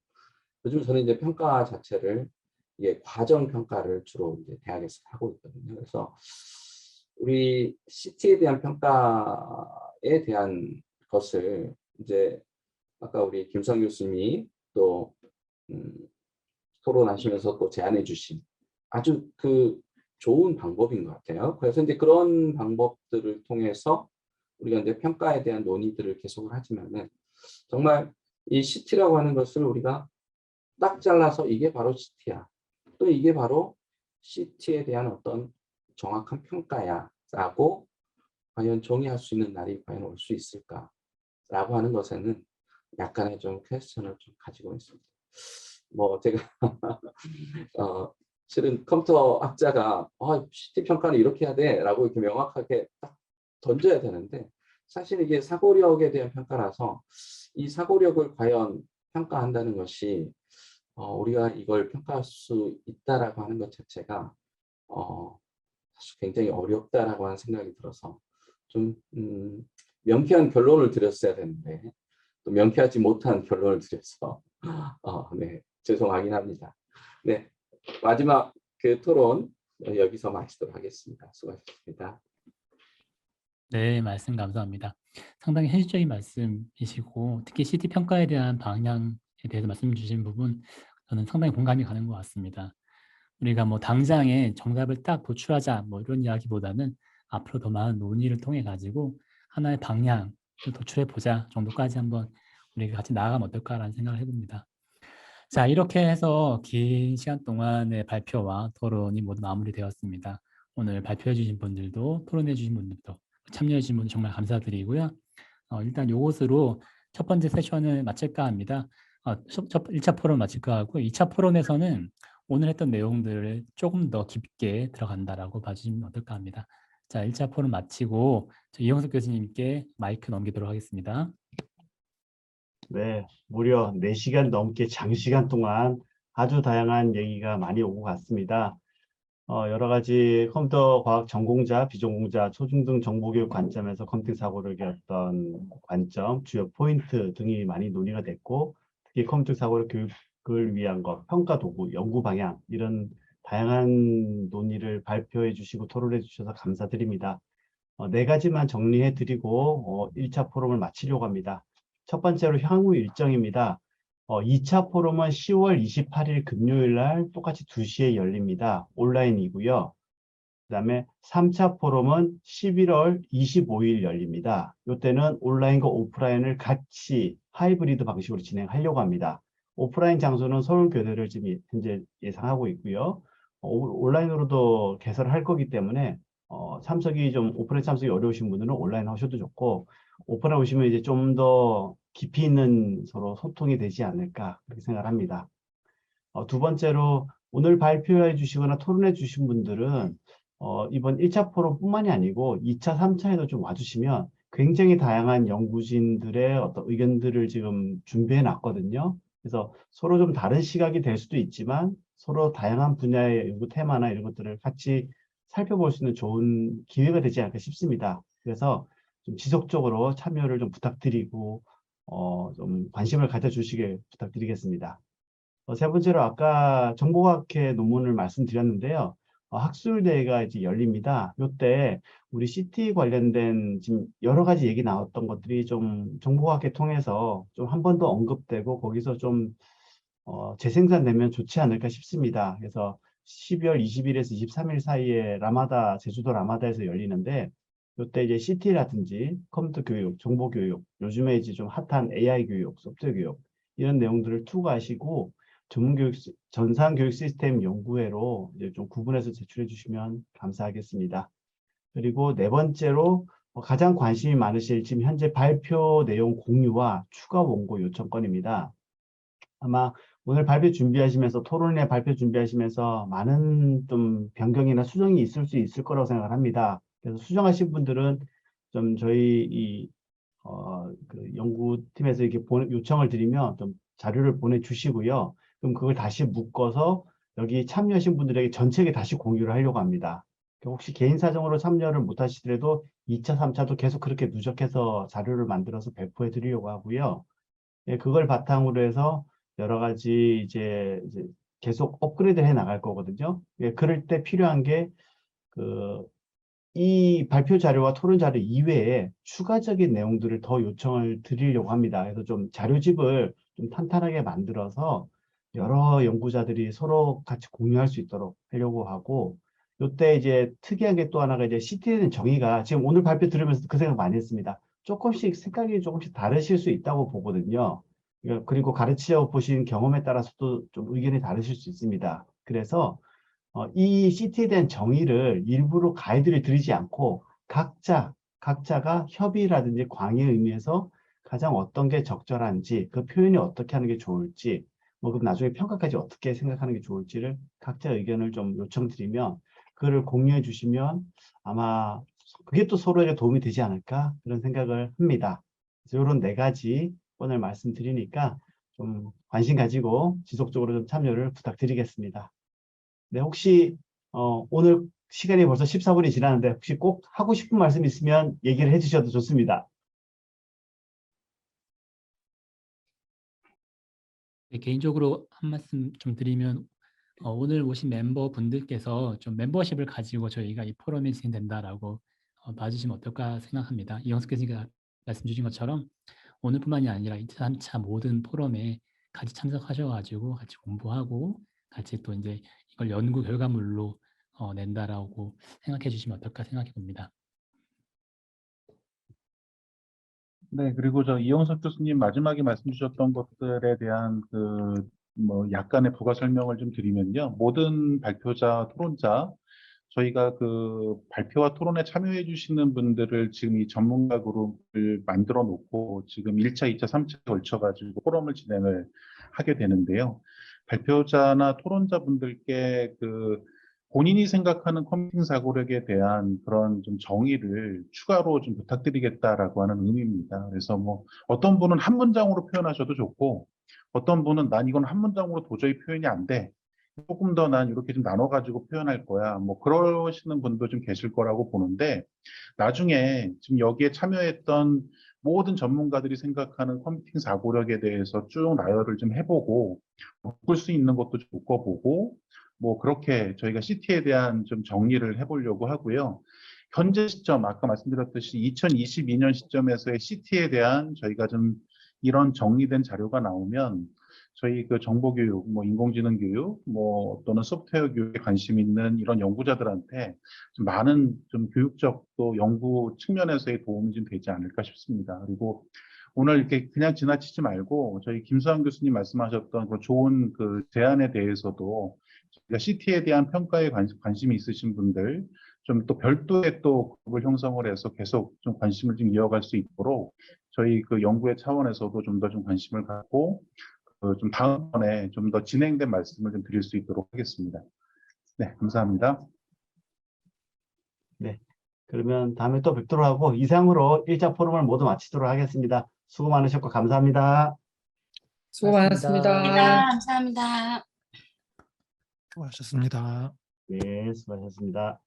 D: 요즘 저는 이제 평가 자체를 이게 과정 평가를 주로 이제 대학에서 하고 있거든요. 그래서 우리 CT에 대한 평가에 대한 것을 이제 아까 우리 김성 교수님이 또 토론하시면서 또 제안해 주신 아주 좋은 방법인 것 같아요. 그래서 이제 그런 방법들을 통해서 우리가 이제 평가에 대한 논의들을 계속을 하지만은 정말 이 CT라고 하는 것을 우리가 딱 잘라서 이게 바로 CT야, 또 이게 바로 CT에 대한 어떤 정확한 평가야 라고 과연 정의할 수 있는 날이 과연 올 수 있을까 라고 하는 것에는 약간의 좀 퀘스천을 좀 가지고 있습니다. 뭐 제가 실은 컴퓨터 학자가 CT 평가는 이렇게 해야 돼 라고 이렇게 명확하게 딱 던져야 되는데, 사실 이게 사고력에 대한 평가라서 이 사고력을 과연 평가한다는 것이 우리가 이걸 평가할 수 있다라고 하는 것 자체가 사실 굉장히 어렵다라고 하는 생각이 들어서 좀 명쾌한 결론을 드렸어야 되는데 또 명쾌하지 못한 결론을 드려서 네, 죄송하긴 합니다. 네, 마지막 토론 여기서 마치도록 하겠습니다. 수고하셨습니다.
B: 네, 말씀 감사합니다. 상당히 현실적인 말씀이시고 특히 CT 평가에 대한 방향에 대해서 말씀 주신 부분 저는 상당히 공감이 가는 것 같습니다. 우리가 뭐 당장에 정답을 딱 도출하자 뭐 이런 이야기보다는 앞으로 더 많은 논의를 통해 가지고 하나의 방향을 도출해 보자 정도까지 한번 우리가 같이 나아가면 어떨까라는 생각을 해봅니다. 자, 이렇게 해서 긴 시간 동안의 발표와 토론이 모두 마무리되었습니다. 오늘 발표해 주신 분들도 토론해 주신 분들도 참여해 주신 분들 정말 감사드리고요. 일단 이것으로 첫 번째 세션을 마칠까 합니다. 1차 토론 마칠까 하고 2차 토론에서는 오늘 했던 내용들을 조금 더 깊게 들어간다라고 봐주시면 어떨까 합니다. 자, 1차 토론 마치고 이영석 교수님께 마이크 넘기도록 하겠습니다.
E: 네, 무려 4시간 넘게 장시간 동안 아주 다양한 얘기가 많이 오고 갔습니다. 여러 가지 컴퓨터 과학 전공자, 비전공자, 초중등 정보교육 관점에서 컴퓨팅 사고를 겪었던 관점, 주요 포인트 등이 많이 논의가 됐고, 특히 컴퓨팅 사고를 교육을 위한 것, 평가 도구, 연구 방향 이런 다양한 논의를 발표해 주시고 토론해 주셔서 감사드립니다. 4가지만 정리해 드리고 1차 포럼을 마치려고 합니다. 첫 번째로 향후 일정입니다. 2차 포럼은 10월 28일 금요일 날 똑같이 2시에 열립니다. 온라인이고요. 그 다음에 3차 포럼은 11월 25일 열립니다. 이때는 온라인과 오프라인을 같이 하이브리드 방식으로 진행하려고 합니다. 오프라인 장소는 서울교대를 지금 현재 예상하고 있고요. 온라인으로도 개설을 할 거기 때문에 오프라인 참석이 어려우신 분들은 온라인 하셔도 좋고, 오프라인 오시면 이제 좀 더 깊이 있는 서로 소통이 되지 않을까 그렇게 생각을 합니다. 두 번째로 오늘 발표해 주시거나 토론해 주신 분들은 이번 1차 포럼뿐만이 아니고 2차, 3차에도 좀 와주시면 굉장히 다양한 연구진들의 어떤 의견들을 지금 준비해 놨거든요. 그래서 서로 좀 다른 시각이 될 수도 있지만 서로 다양한 분야의 연구 테마나 이런 것들을 같이 살펴볼 수 있는 좋은 기회가 되지 않을까 싶습니다. 그래서 좀 지속적으로 참여를 좀 부탁드리고 좀 관심을 가져주시길 부탁드리겠습니다. 세 번째로 아까 정보과학회 논문을 말씀드렸는데요. 학술대회가 이제 열립니다. 이때 우리 CT 관련된 지금 여러 가지 얘기 나왔던 것들이 좀 정보과학회 통해서 좀 한 번 더 언급되고 거기서 좀 재생산되면 좋지 않을까 싶습니다. 그래서 12월 20일에서 23일 사이에 제주도 라마다에서 열리는데 이때 이제 CT라든지 컴퓨터 교육, 정보 교육, 요즘에 이제 좀 핫한 AI 교육, 소프트웨어 교육 이런 내용들을 투과하시고 전산 교육 시스템 연구회로 이제 좀 구분해서 제출해 주시면 감사하겠습니다. 그리고 네 번째로 가장 관심이 많으실 지금 현재 발표 내용 공유와 추가 원고 요청건입니다. 아마 오늘 발표 준비하시면서 토론회 발표 준비하시면서 많은 좀 변경이나 수정이 있을 수 있을 거라고 생각을 합니다. 그래서 수정하신 분들은 좀 저희 그 연구팀에서 이렇게 요청을 드리면 좀 자료를 보내주시고요. 그럼 그걸 다시 묶어서 여기 참여하신 분들에게 전체에 다시 공유를 하려고 합니다. 혹시 개인 사정으로 참여를 못 하시더라도 2차, 3차도 계속 그렇게 누적해서 자료를 만들어서 배포해 드리려고 하고요. 예, 그걸 바탕으로 해서 여러 가지 이제 계속 업그레이드 해 나갈 거거든요. 예, 그럴 때 필요한 게 이 발표 자료와 토론 자료 이외에 추가적인 내용들을 더 요청을 드리려고 합니다. 그래서 좀 자료집을 좀 탄탄하게 만들어서 여러 연구자들이 서로 같이 공유할 수 있도록 하려고 하고, 이때 이제 특이한 게 또 하나가 이제 CT에 대한 정의가 지금 오늘 발표 들으면서 그 생각 많이 했습니다. 조금씩 색깔이 조금씩 다르실 수 있다고 보거든요. 그리고 가르쳐 보신 경험에 따라서도 좀 의견이 다르실 수 있습니다. 그래서 이 CT에 대한 정의를 일부러 가이드를 드리지 않고 각자가 협의라든지 광의 의미에서 가장 어떤 게 적절한지, 그 표현이 어떻게 하는 게 좋을지, 그럼 나중에 평가까지 어떻게 생각하는 게 좋을지를 각자 의견을 좀 요청드리면 그거를 공유해 주시면 아마 그게 또 서로에게 도움이 되지 않을까 그런 생각을 합니다. 그래서 이런 4가지 오늘 말씀드리니까 좀 관심 가지고 지속적으로 좀 참여를 부탁드리겠습니다. 네, 혹시 오늘 시간이 벌써 14분이 지났는데 혹시 꼭 하고 싶은 말씀 있으면 얘기를 해주셔도 좋습니다.
B: 네, 개인적으로 한 말씀 좀 드리면 오늘 오신 멤버분들께서 좀 멤버십을 가지고 저희가 이 포럼이 진행된다라고 봐주시면 어떨까 생각합니다. 이영숙 교수님께서 말씀 주신 것처럼 오늘뿐만이 아니라 2차, 3차 모든 포럼에 같이 참석하셔가지고 같이 공부하고 같이 또 이제 이걸 연구 결과물로 낸다라고 생각해 주시면 어떨까 생각해 봅니다.
F: 네, 그리고 저 이영석 교수님 마지막에 말씀 주셨던 것들에 대한 뭐 약간의 부가 설명을 좀 드리면요. 모든 발표자, 토론자, 저희가 그 발표와 토론에 참여해 주시는 분들을 지금 이 전문가 그룹을 만들어 놓고 지금 1차, 2차, 3차에 걸쳐 가지고 포럼을 진행을 하게 되는데요. 발표자나 토론자 분들께 본인이 생각하는 컴퓨팅 사고력에 대한 그런 좀 정의를 추가로 좀 부탁드리겠다라고 하는 의미입니다. 그래서 뭐 어떤 분은 한 문장으로 표현하셔도 좋고 어떤 분은 난 이건 한 문장으로 도저히 표현이 안 돼. 조금 더 난 이렇게 좀 나눠가지고 표현할 거야. 뭐 그러시는 분도 좀 계실 거라고 보는데 나중에 지금 여기에 참여했던 모든 전문가들이 생각하는 컴퓨팅 사고력에 대해서 쭉 나열을 좀 해보고 묶을 수 있는 것도 좀 묶어보고 뭐 그렇게 저희가 CT에 대한 좀 정리를 해보려고 하고요. 현재 시점 아까 말씀드렸듯이 2022년 시점에서의 CT에 대한 저희가 좀 이런 정리된 자료가 나오면 저희 그 정보교육, 뭐 인공지능 교육, 뭐 또는 소프트웨어 교육에 관심 있는 이런 연구자들한테 좀 많은 좀 교육적 또 연구 측면에서의 도움이 좀 되지 않을까 싶습니다. 그리고 오늘 이렇게 그냥 지나치지 말고 저희 김수환 교수님 말씀하셨던 그 좋은 그 제안에 대해서도 저희가 CT에 대한 평가에 관심이 있으신 분들 좀 또 별도의 또 그룹을 형성을 해서 계속 좀 관심을 좀 이어갈 수 있도록 저희 그 연구의 차원에서도 좀 더 좀 관심을 갖고 좀 다음번에 좀 더 진행된 말씀을 좀 드릴 수 있도록 하겠습니다. 네, 감사합니다.
E: 네. 그러면 다음에 또 뵙도록 하고 이상으로 1차 포럼을 모두 마치도록 하겠습니다. 수고 많으셨고 감사합니다.
G: 수고 많았습니다.
A: 감사합니다.
G: 수고하셨습니다.
E: 네, 수고하셨습니다.